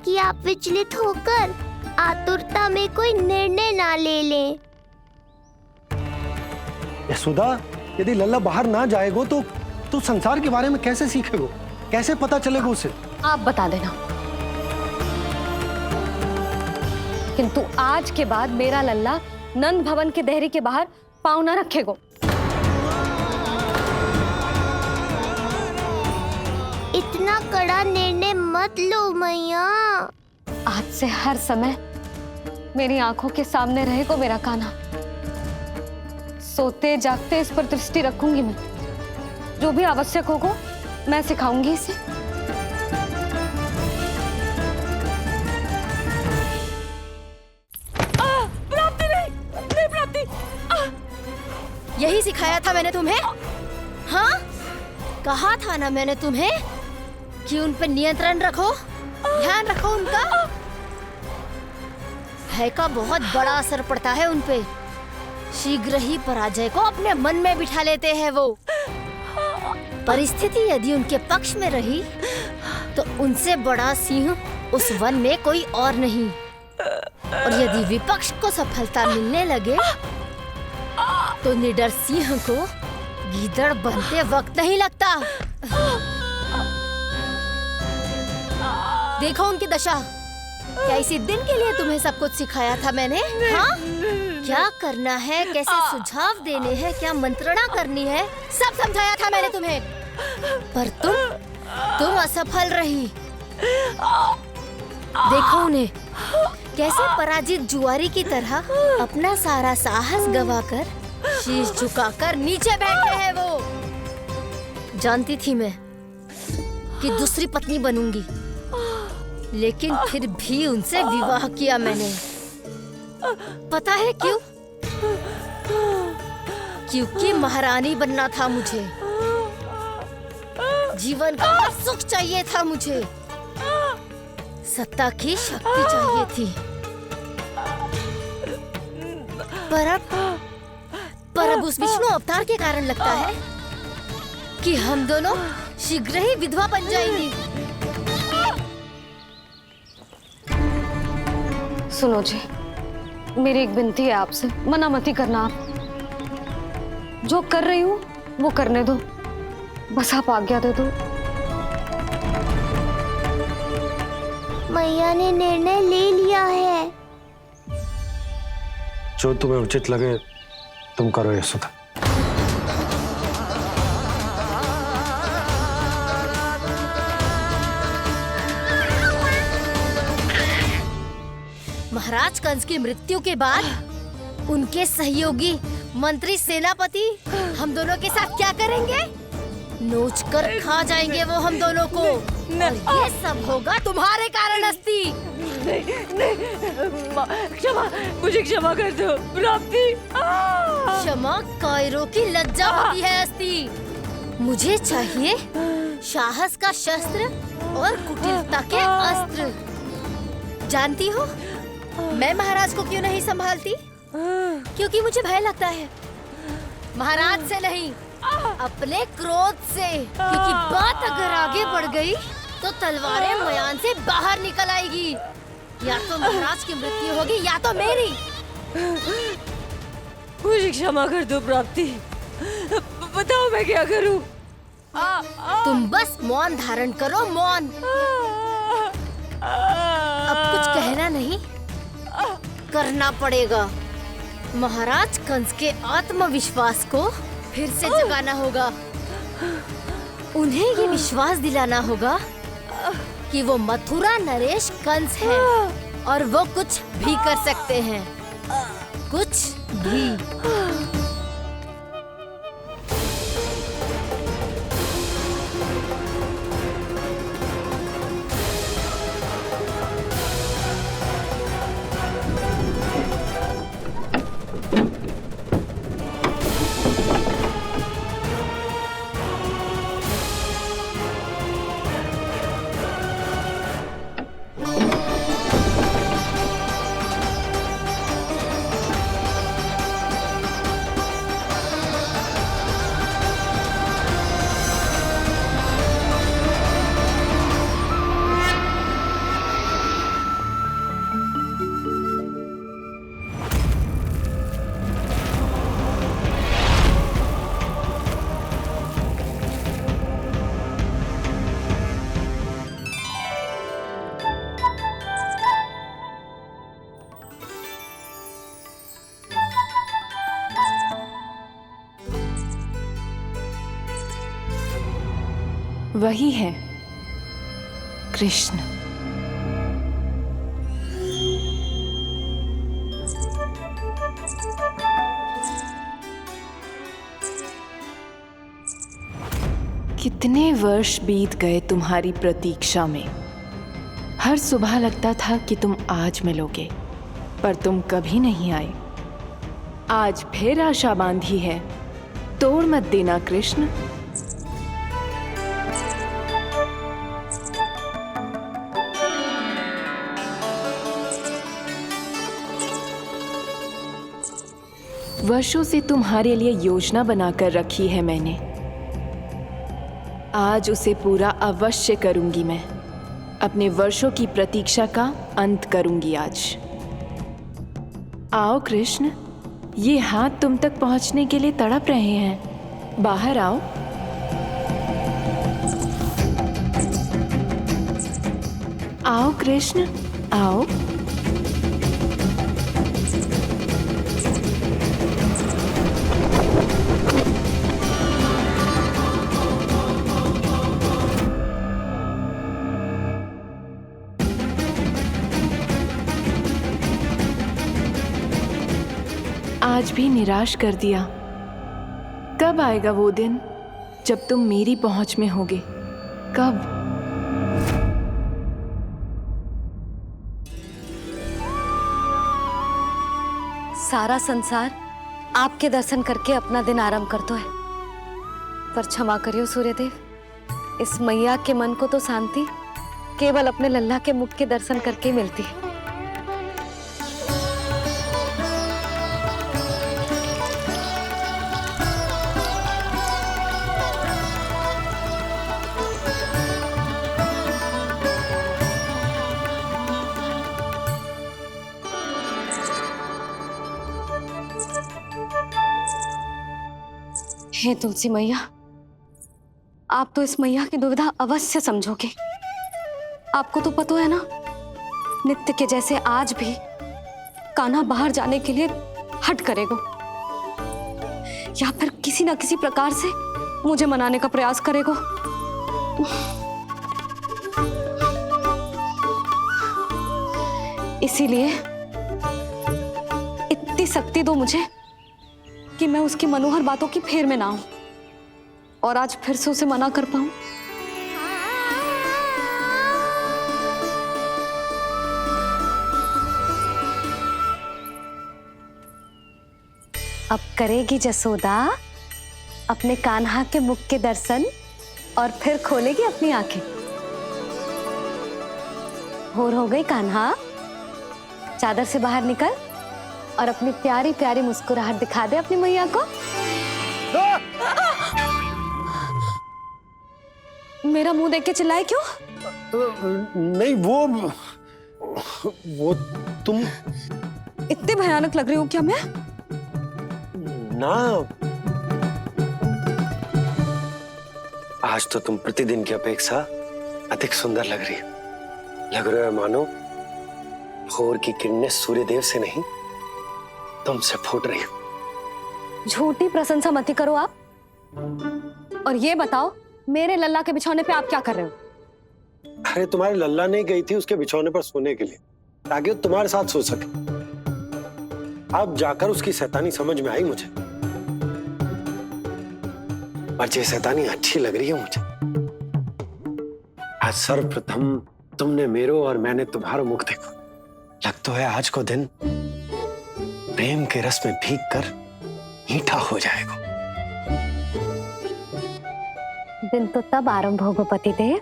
कि आप विचलित होकर आतुरता में कोई निर्णय ना ले लें।
यशोदा, यदि लल्ला बाहर ना जाएगो तो संसार के बारे में कैसे सीखेगो? कैसे पता चलेगा उसे?
आप बता देना। किंतु आज के बाद मेरा लल्ला नंद भवन के देहरी के बाहर पाँव न रखेगो।
इतना कड़ा निर्णय मत लो मैया।
आज से हर समय मेरी आंखों के सामने रहेगो मेरा कान्हा। सोते जागते इस पर दृष्टि रखूंगी मैं। जो भी आवश्यक होगा मैं सिखाऊंगी इसे।
प्राप्ति नहीं प्राप्ति। यही सिखाया था मैंने तुम्हें। हाँ, कहा था ना मैंने तुम्हें कि उन पर नियंत्रण रखो, ध्यान रखो उनका। भय का बहुत बड़ा असर पड़ता है उन पे। शीघ्र ही पराजय को अपने मन में बिठा लेते हैं वो। परिस्थिति यदि उनके पक्ष में रही तो उनसे बड़ा सिंह उस वन में कोई और नहीं। और यदि विपक्ष को सफलता मिलने लगे तो निडर सिंह को गीदड़ बनते वक्त नहीं लगता। देखो उनकी दशा। क्या इसी दिन के लिए तुम्हें सब कुछ सिखाया था मैंने? हाँ? क्या करना है, कैसे सुझाव देने हैं, क्या मंत्रणा करनी है, सब समझाया था मैंने तुम्हें। पर तुम असफल रही। देखो उन्हें, कैसे पराजित जुआरी की तरह अपना सारा साहस गवाकर शीश झुकाकर नीचे बैठे हैं वो। जानती थी मैं कि दूसरी पत्नी बनूंगी, लेकिन फिर भी उनसे विवाह किया मैंने। पता है क्यों? क्योंकि महारानी बनना था मुझे। जीवन का सुख चाहिए था मुझे। सत्ता की शक्ति चाहिए थी। पर अब उस विष्णु अवतार के कारण लगता है कि हम दोनों शीघ्र ही विधवा बन जाएंगी।
सुनो जी, मेरी एक विनती है आपसे, मना मत ही करना। आप जो कर रही हूँ वो करने दो, बस आप आज्ञा दे दो।
मैया ने निर्णय ले लिया है।
जो तुम्हें उचित लगे तुम करो यशोदा।
महाराज कंस की मृत्यु के बाद उनके सहयोगी मंत्री सेनापति हम दोनों के साथ क्या करेंगे? नोच कर खा जाएंगे वो हम दोनों को। और ये सब होगा तुम्हारे कारण अस्ति।
क्षमा, मुझे क्षमा कर दो प्राप्ति।
क्षमा कायरों की लज्जा होती है अस्ति। मुझे चाहिए साहस का शस्त्र और कुटिलता के अस्त्र। जानती हो मैं महाराज को क्यों नहीं संभालती? क्योंकि मुझे भय लगता है। महाराज से नहीं, अपने क्रोध से। क्योंकि बात अगर आगे बढ़ गई तो तलवारें मयान से बाहर निकल आएगी। या तो महाराज की मृत्यु होगी या तो मेरी।
मुझे क्षमा कर दो प्राप्ति। बताओ मैं क्या करूं?
तुम बस मौन धारण करो, मौन। अब कुछ कहना नहीं, करना पड़ेगा। महाराज कंस के आत्मविश्वास को फिर से जगाना होगा। उन्हें ये विश्वास दिलाना होगा कि वो मथुरा नरेश कंस है और वो कुछ भी कर सकते हैं, कुछ भी।
वही है कृष्ण। कितने वर्ष बीत गए तुम्हारी प्रतीक्षा में। हर सुबह लगता था कि तुम आज मिलोगे, पर तुम कभी नहीं आए। आज फिर आशा बांधी है, तोड़ मत देना कृष्ण। वर्षों से तुम्हारे लिए योजना बनाकर रखी है मैंने। आज उसे पूरा अवश्य करूंगी मैं। अपने वर्षों की प्रतीक्षा का अंत करूंगी आज। आओ कृष्ण, ये हाथ तुम तक पहुंचने के लिए तड़प रहे हैं। बाहर आओ। आओ कृष्ण, आओ। आज भी निराश कर दिया। कब आएगा वो दिन जब तुम मेरी पहुंच में होगे? कब?
सारा संसार आपके दर्शन करके अपना दिन आरंभ करता है, पर क्षमा करियो सूर्यदेव, इस मैया के मन को तो शांति केवल अपने लल्ला के मुख के दर्शन करके मिलती है। हे तुलसी मैया, आप तो इस मैया की दुविधा अवश्य समझोगे। आपको तो पता है ना, नित्य के जैसे आज भी कान्हा बाहर जाने के लिए हट करेगा, या फिर किसी ना किसी प्रकार से मुझे मनाने का प्रयास करेगा। इसीलिए इतनी शक्ति दो मुझे कि मैं उसकी मनोहर बातों की फेर में ना आऊं और आज फिर से उसे मना कर पाऊं। अब करेगी जसोदा अपने कान्हा के मुख के दर्शन और फिर खोलेगी अपनी आंखें। भोर हो गई कान्हा, चादर से बाहर निकल और अपनी प्यारी प्यारी मुस्कुराहट दिखा दे अपनी मैया को। मेरा मुंह देख के चिल्लाए क्यों?
नहीं, वो तुम
इतने भयानक लग रही हो क्या मैं?
ना,
आज तो तुम प्रतिदिन की अपेक्षा अधिक सुंदर लग रही हो। लग रहे हो मानो भोर की किरणें सूर्यदेव से नहीं तुमसे फूट रही हो।
झूठी प्रशंसा मत करो आप। और ये बताओ, मेरे लल्ला के बिछौने पे आप क्या कर रहे हो?
अरे तुम्हारी लल्ला नहीं गई थी उसके बिछौने पर सोने के लिए, ताकि वो तुम्हारे साथ सो सके। अब जाकर उसकी शैतानी समझ में आई मुझे, और ये शैतानी अच्छी लग रही है मुझे। आज सर्वप्रथम तुमने मेरो और मैंने तुम्हारा मुख देखो। लग तो है आज को दिन प्रेम के रस में भीग कर मीठा हो जाएगा।
दिन तो तब आरंभ होगा पतिदेव,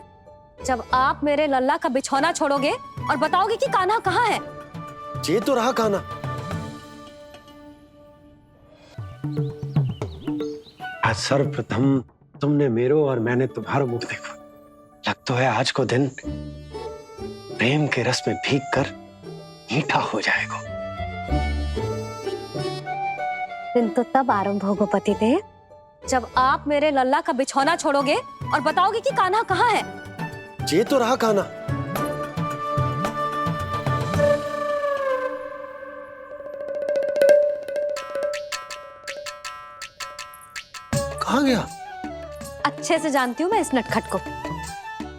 जब आप मेरे लल्ला का बिछौना छोड़ोगे और बताओगे कि कान्हा कहाँ है।
ये तो रहा कान्हा। आज सर्वप्रथम तुमने मेरो और मैंने तुम्हारा मुख देखो। लग तो है आज को दिन प्रेम के रस में भीग कर मीठा हो जाएगा।
दिन तो तब आरंभ होगा पतिदेव, जब आप मेरे लल्ला का बिछौना छोड़ोगे और बताओगे कि कान्हा कहाँ है।
ये तो रहा कान्हा। कहाँ गया?
अच्छे से जानती हूँ मैं इस नटखट को।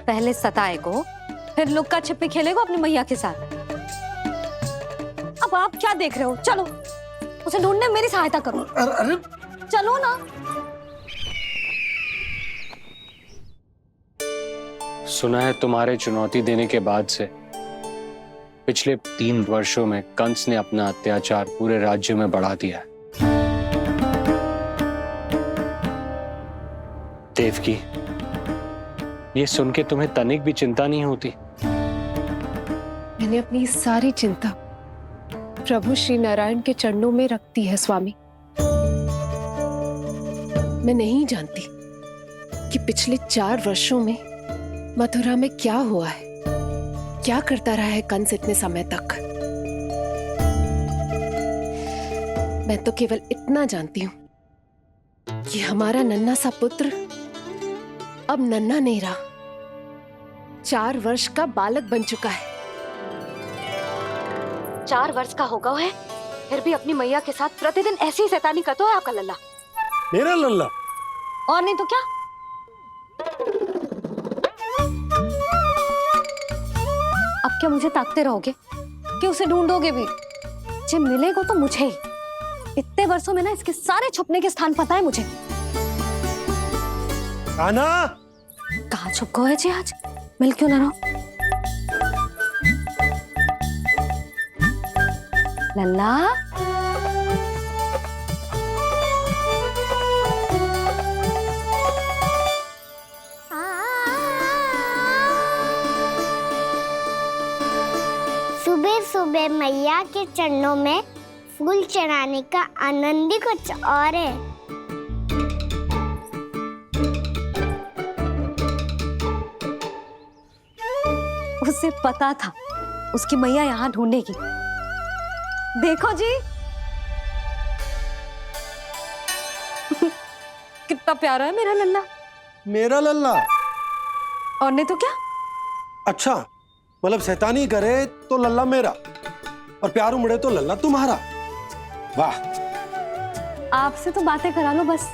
पहले सताएगो, फिर लुक्का छिपी खेलेगो अपनी मैया के साथ। अब आप क्या देख रहे हो? चलो उसे ढूंढने में मेरी सहायता करो।
अरे
चलो ना।
सुना है तुम्हारे चुनौती देने के बाद से पिछले 3 वर्षों में कंस ने अपना अत्याचार पूरे राज्य में बढ़ा दिया है। देवकी, ये सुन के तुम्हें तनिक भी चिंता नहीं होती?
मैंने अपनी सारी चिंता प्रभु श्री नारायण के चरणों में रख दी है स्वामी। मैं नहीं जानती कि पिछले 4 वर्षों में मथुरा में क्या हुआ है, क्या करता रहा है कंस इतने समय तक। मैं तो केवल इतना जानती हूं कि हमारा नन्हा सा पुत्र अब नन्हा नहीं रहा, 4 वर्ष का बालक बन चुका है।
4 वर्ष का होगा है, फिर भी अपनी मैया के साथ प्रतिदिन ऐसी ही शैतानी करता है आपका लल्ला।
मेरा लल्ला?
और नहीं तो क्या। अब क्या मुझे ताकते रहोगे कि उसे ढूंढोगे भी? जब मिलेगा तो मुझे ही। इतने वर्षों में ना इसके सारे छुपने के स्थान पता है मुझे।
कान्हा!
कहाँ छुप गए है जी आज? मिल क्यों ना रहो? लल्ला,
सुबह सुबह मैया के चरणों में फूल चढ़ाने का आनंद ही कुछ और है।
उसे पता था उसकी मैया यहाँ ढूंढेगी। देखो जी कितना प्यारा है मेरा लल्ला।
मेरा लल्ला?
और नहीं तो क्या।
अच्छा, मतलब शैतानी करे तो लल्ला मेरा और प्यार उमड़े तो लल्ला तुम्हारा। वाह।
आपसे तो बातें करा लो बस,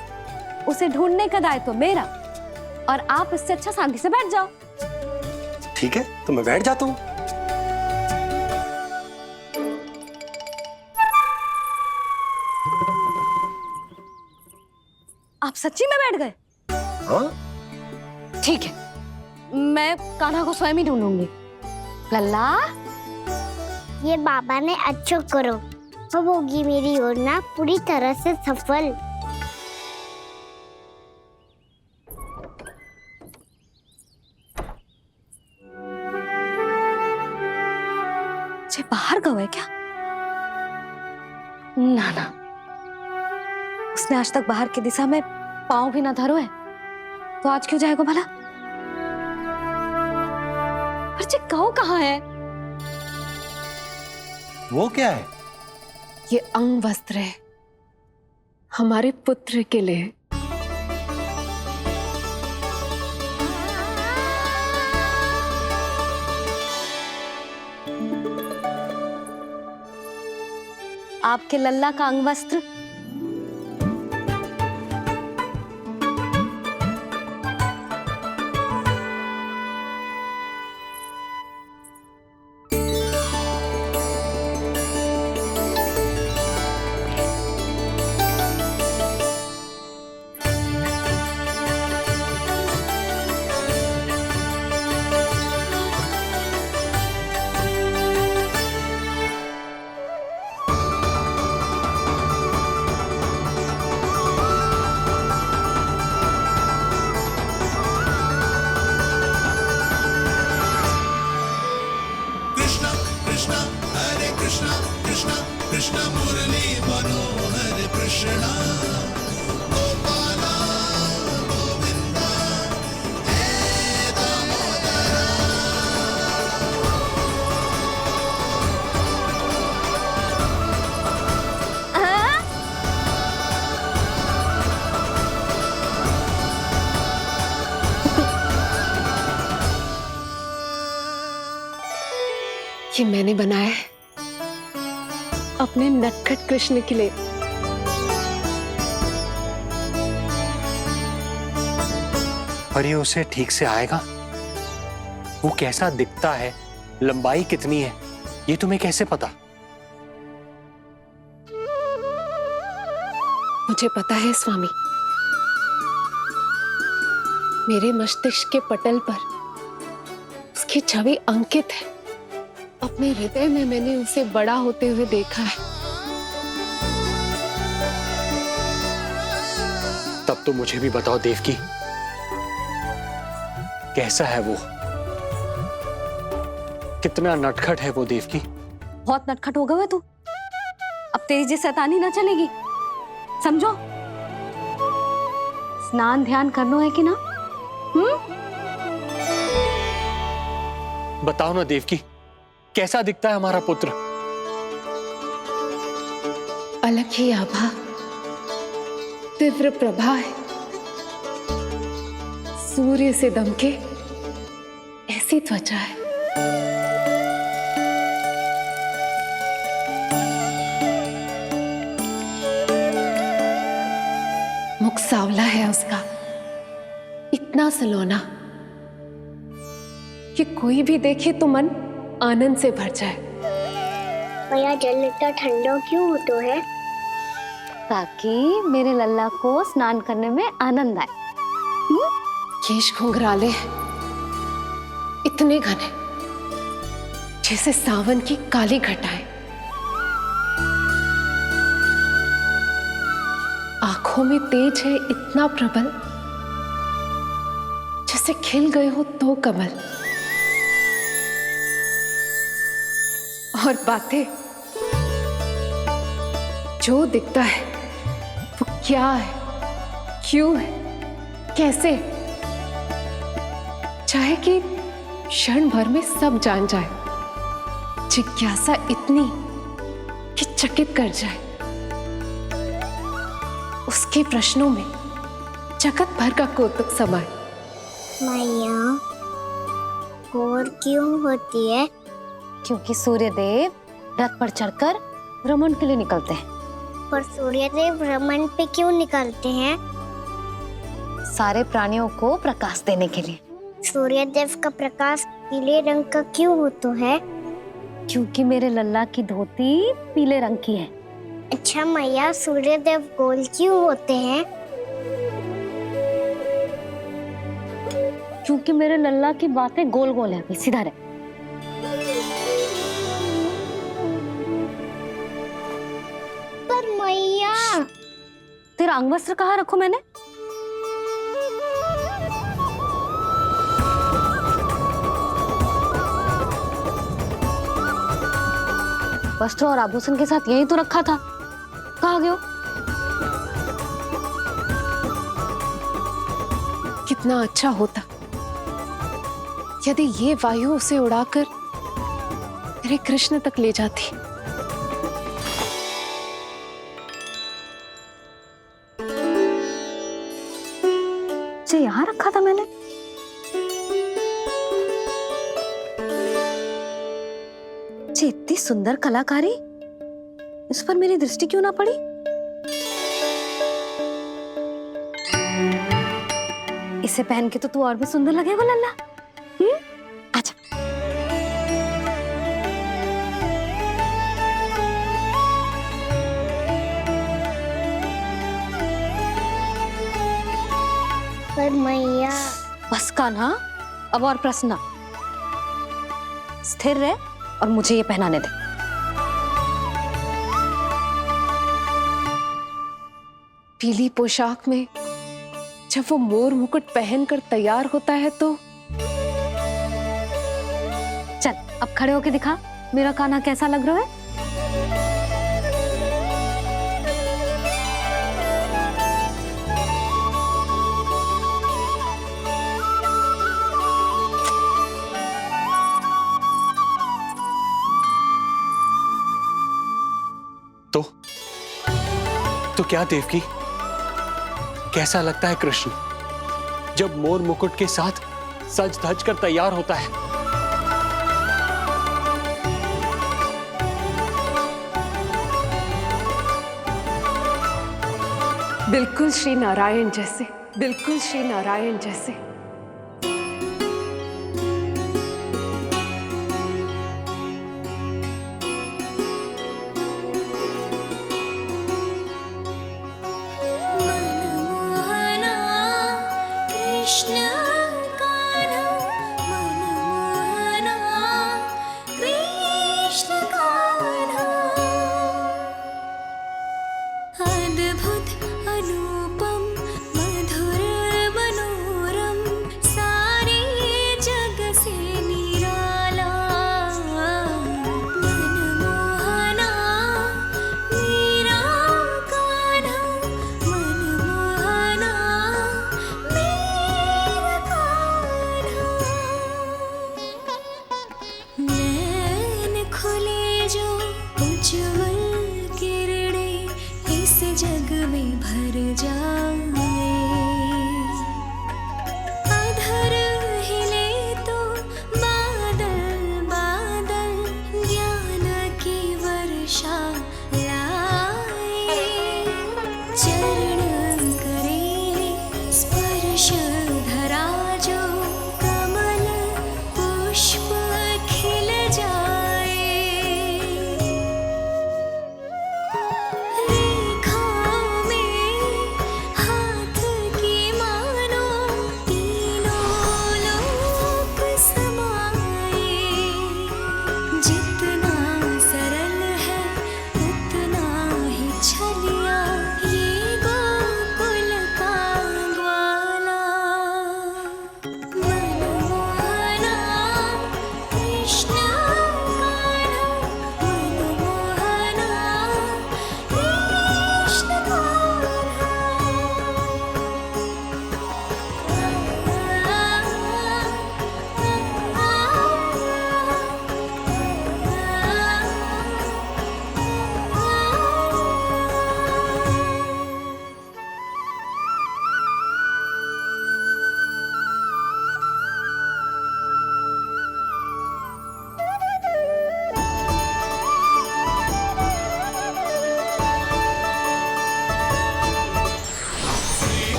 उसे ढूंढने का दायित्व मेरा, और आप इससे अच्छा शांति से बैठ जाओ।
ठीक है, तो मैं बैठ जाता हूँ।
आप सच्ची में बैठ गए?
हाँ?
ठीक है, मैं कान्हा को स्वयं ही ढूंढूंगी। लल्ला,
ये बाबा ने अच्छा करो, अब होगी मेरी योजना पूरी तरह से सफल।
जे बाहर गए क्या? ना ना, उसने आज तक बाहर की दिशा में पांव भी ना धरो है, तो आज क्यों जाएगा भला? पर जे कहो कहाँ है?
वो क्या है?
ये अंग वस्त्र है हमारे पुत्र के लिए।
आपके लल्ला का अंगवस्त्र।
ये मैंने बनाया है अपने नटखट कृष्ण के लिए।
पर ये उसे ठीक से आएगा? वो कैसा दिखता है, लंबाई कितनी है, ये तुम्हें कैसे पता?
मुझे पता है स्वामी, मेरे मस्तिष्क के पटल पर उसकी छवि अंकित है। अपने हृदय में मैंने उसे बड़ा होते हुए देखा है।
तब तो मुझे भी बताओ देवकी, कैसा है वो? कितना नटखट है वो देवकी?
बहुत नटखट हो गए तू। अब तेरी जी शैतानी ना चलेगी, समझो। स्नान ध्यान करना है कि ना?
बताओ ना देवकी, कैसा दिखता है हमारा पुत्र?
अलग ही आभा, तीव्र प्रभा है, सूर्य से दमके ऐसी त्वचा है। मुख सांवला है उसका, इतना सलोना कि कोई भी देखे तो मन आनंद से भर जाए।
भैया जल इतना ठंडा क्यों होता है?
ताकि मेरे लल्ला को स्नान करने में आनंद आए।
केश घुंघराले इतने घने जैसे सावन की काली घटाएं। आंखों में तेज है इतना प्रबल जैसे खिल गए हो दो कमल। और बातें, जो दिखता है वो क्या है, क्यों है, कैसे, चाहे कि क्षण भर में सब जान जाए। जिज्ञासा इतनी कि चकित कर जाए। उसके प्रश्नों में जगत भर का कौतुक समाए।
मैया घोर क्यों होती है?
क्योंकि सूर्यदेव रथ पर चढ़कर भ्रमण के लिए निकलते हैं।
पर सूर्यदेव भ्रमण पे क्यों निकलते हैं?
सारे प्राणियों को प्रकाश देने के लिए।
सूर्यदेव का प्रकाश पीले रंग का क्यों होता है?
क्योंकि मेरे लल्ला की धोती पीले रंग की है।
अच्छा मैया, सूर्यदेव गोल क्यों होते हैं?
क्योंकि मेरे लल्ला की बातें गोल गोल है, सीधा रहे।
पर मैया,
तेरा अंगवस्त्र कहाँ रखूं मैंने? वस्त्र और आभूषण के साथ यही तो रखा था, कहाँ गयो?
कितना अच्छा होता यदि ये वायु उसे उड़ाकर मेरे कृष्ण तक ले जाती।
जो यहाँ रखा था मैंने। जी इतनी सुंदर कलाकारी इस पर मेरी दृष्टि क्यों ना पड़ी? इसे पहन के तो तू और भी सुंदर लगेगा लल्ला। आजा।
पर मैया।
बस कान्हा, अब और प्रश्न ना। स्थिर रह और मुझे ये पहनाने दे।
पीली पोशाक में जब वो मोर मुकुट पहनकर तैयार होता है तो
चल अब खड़े होके दिखा मेरा कान्हा कैसा लग रहा है।
तो क्या देवकी, कैसा लगता है कृष्ण जब मोर मुकुट के साथ सज धज कर तैयार होता है?
बिल्कुल श्री नारायण जैसे, बिल्कुल श्री नारायण जैसे।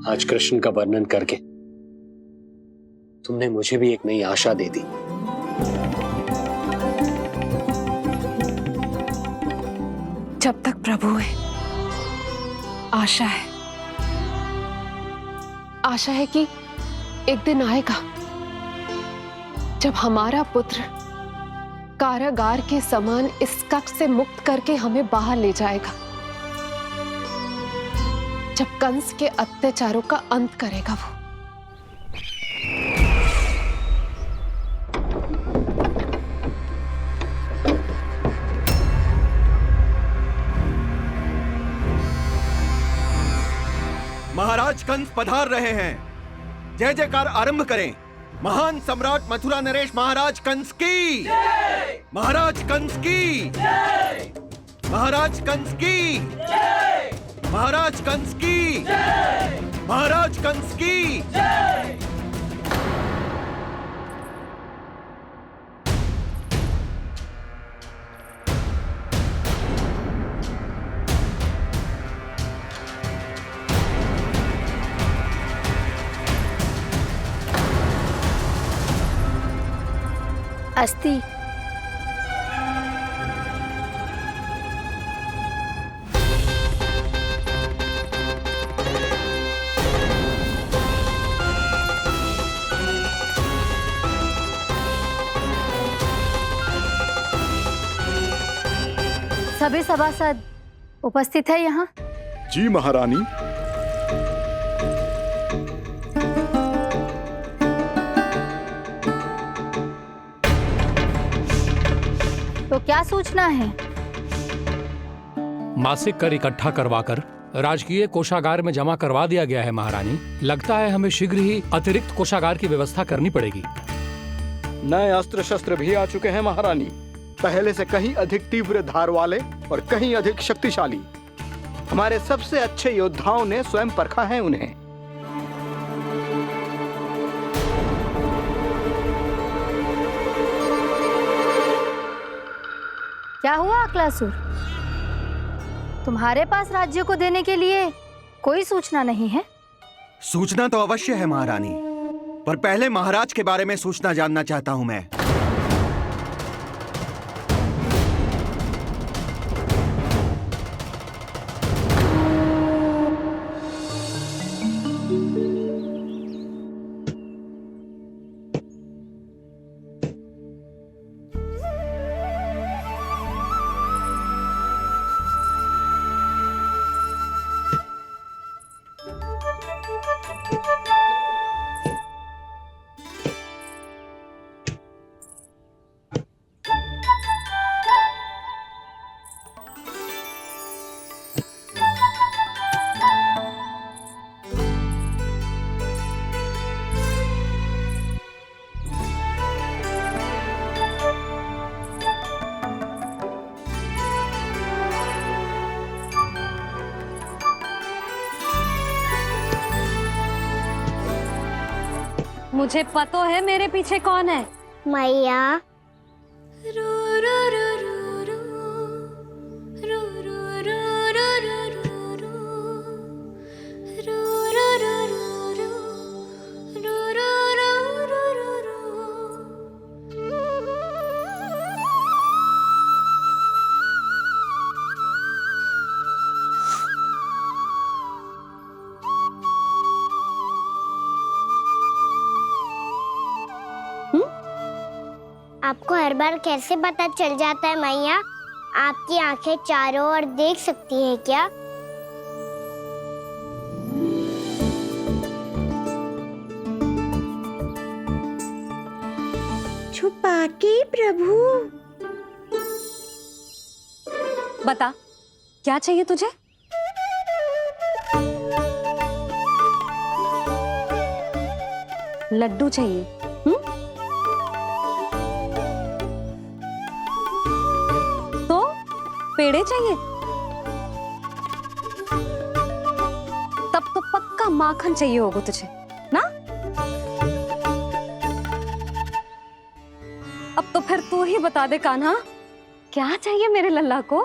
आज कृष्ण का वर्णन करके तुमने मुझे भी एक नई आशा दे दी।
जब तक प्रभु है आशा है। आशा है कि एक दिन आएगा जब हमारा पुत्र कारागार के समान इस कक्ष से मुक्त करके हमें बाहर ले जाएगा, जब कंस के अत्याचारों का अंत करेगा वो।
महाराज कंस पधार रहे हैं। जय जयकार आरंभ करें। महान सम्राट मथुरा नरेश महाराज कंस की, महाराज कंस की, महाराज कंस की, महाराज कंस की, महाराज कंस की।
अस्ति। सभी सभासद उपस्थित है यहाँ?
जी महारानी।
तो क्या सूचना है?
मासिक कर इकट्ठा करवाकर राजकीय कोषागार में जमा करवा दिया गया है महारानी। लगता है हमें शीघ्र ही अतिरिक्त कोषागार की व्यवस्था करनी पड़ेगी।
नए अस्त्र शस्त्र भी आ चुके हैं महारानी, पहले से कहीं अधिक तीव्र धार वाले और कहीं अधिक शक्तिशाली। हमारे सबसे अच्छे योद्धाओं ने स्वयं परखा है उन्हें।
क्या हुआ अक्लासुर? तुम्हारे पास राज्य को देने के लिए कोई सूचना नहीं है?
सूचना तो अवश्य है महारानी, पर पहले महाराज के बारे में सूचना जानना चाहता हूं मैं।
मुझे पता है मेरे पीछे कौन है।
मैया। आपको हर बार कैसे पता चल जाता है मैया? आपकी आंखें चारों ओर देख सकती हैं क्या?
छुपा के प्रभु। बता, क्या चाहिए तुझे? लड्डू चाहिए? पेड़े चाहिए? तब तो पक्का माखन चाहिए होगा तुझे ना? अब तो फिर तू ही बता दे कान्हा, क्या चाहिए मेरे लल्ला को?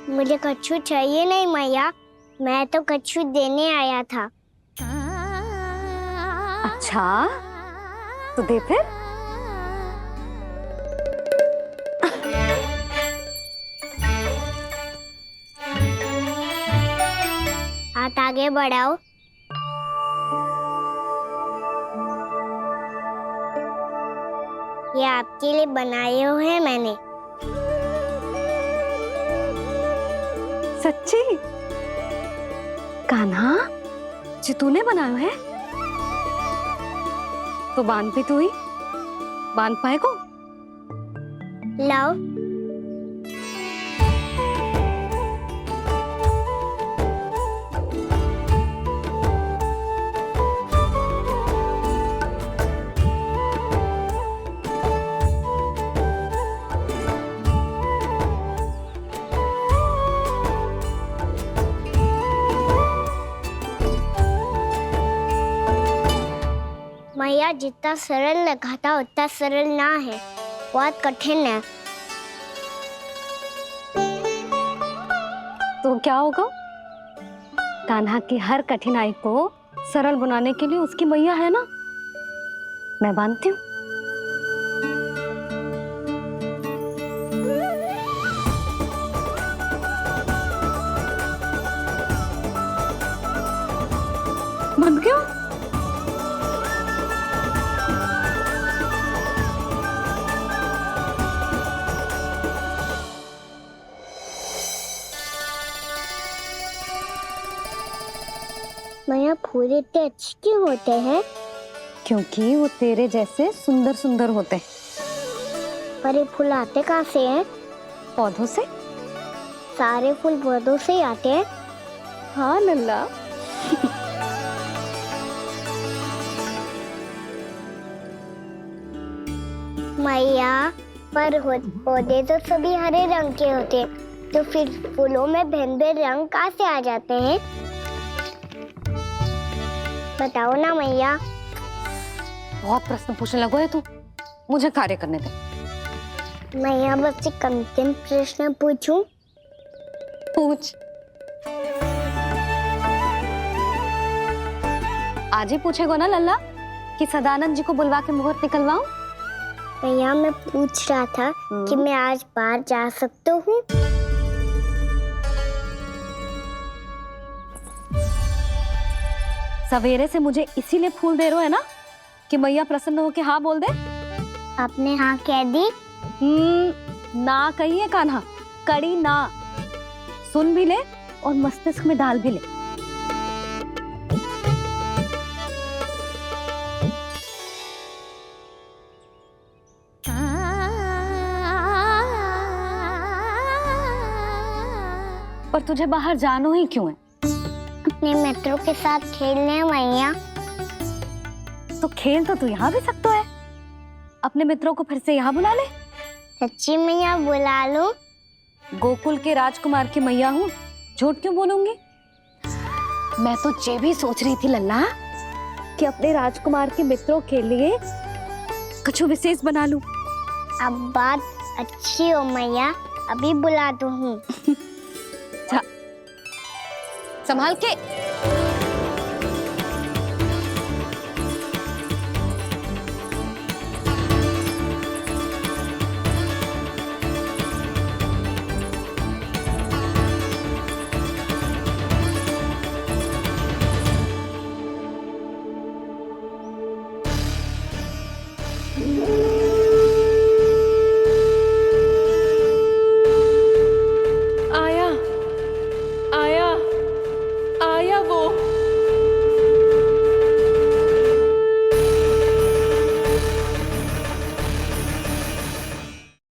मुझे कच्छू चाहिए नहीं मैया, मैं तो कच्छू देने आया था।
अच्छा तो दे फिर।
हाथ आगे बढ़ाओ। ये आपके लिए बनाए हुए हैं मैंने।
सच्ची? कान्हा जी तूने बनाया है? तो बांध भी तू ही, बांध पाए को?
लाओ। मैया जितना सरल लगा था उतना सरल ना है, बहुत कठिन है।
तो क्या होगा? कान्हा की हर कठिनाई को सरल बनाने के लिए उसकी मैया है ना, मैं बांधती हूँ। बंद क्यों?
मैया फूल इतने अच्छे क्यों होते हैं?
क्योंकि वो तेरे जैसे सुंदर सुंदर होते हैं।
पर ये फूल आते कहाँ से हैं?
पौधों से।
सारे फूल पौधों से ही आते हैं?
हाँ लल्ला।
मैया पर पौधे तो सभी हरे रंग के होते हैं, तो फिर फूलों में भिन्न भिन्न रंग कहाँ से आ जाते हैं? बताओ ना मैया।
बहुत प्रश्न पूछने लगो है तू, मुझे कार्य करने दे।
मैया बस एक अंतिम प्रश्न पूछूं?
पूछ। आज ही पूछेगो ना लल्ला कि सदानंद जी को बुलवा के मुहूर्त निकलवाऊं?
मैया मैं पूछ रहा था कि मैं आज बाहर जा सकता हूँ?
सवेरे से मुझे इसीलिए फूल दे रहे हो है ना कि मैया प्रसन्न हो के हाँ बोल दे।
आपने हाँ कह दी?
ना कहिए कान्हा, कड़ी ना। सुन भी ले और मस्तिष्क में डाल भी ले। पर तुझे बाहर जाना ही क्यों है?
अपने मित्रों के साथ खेलने मैया।
तो खेल तो तू यहाँ भी सकता है, अपने मित्रों को फिर से यहाँ बुला ले।
सच्ची मैया बुला लो?
गोकुल के राजकुमार की मैया हूँ, झूठ क्यों बोलूंगी? मैं तो ये भी सोच रही थी लल्ला कि अपने राजकुमार के मित्रों के लिए कुछ विशेष बना लूं।
अब बात अच्छी हो मैया, अभी बुला दूँ।
संभाल के।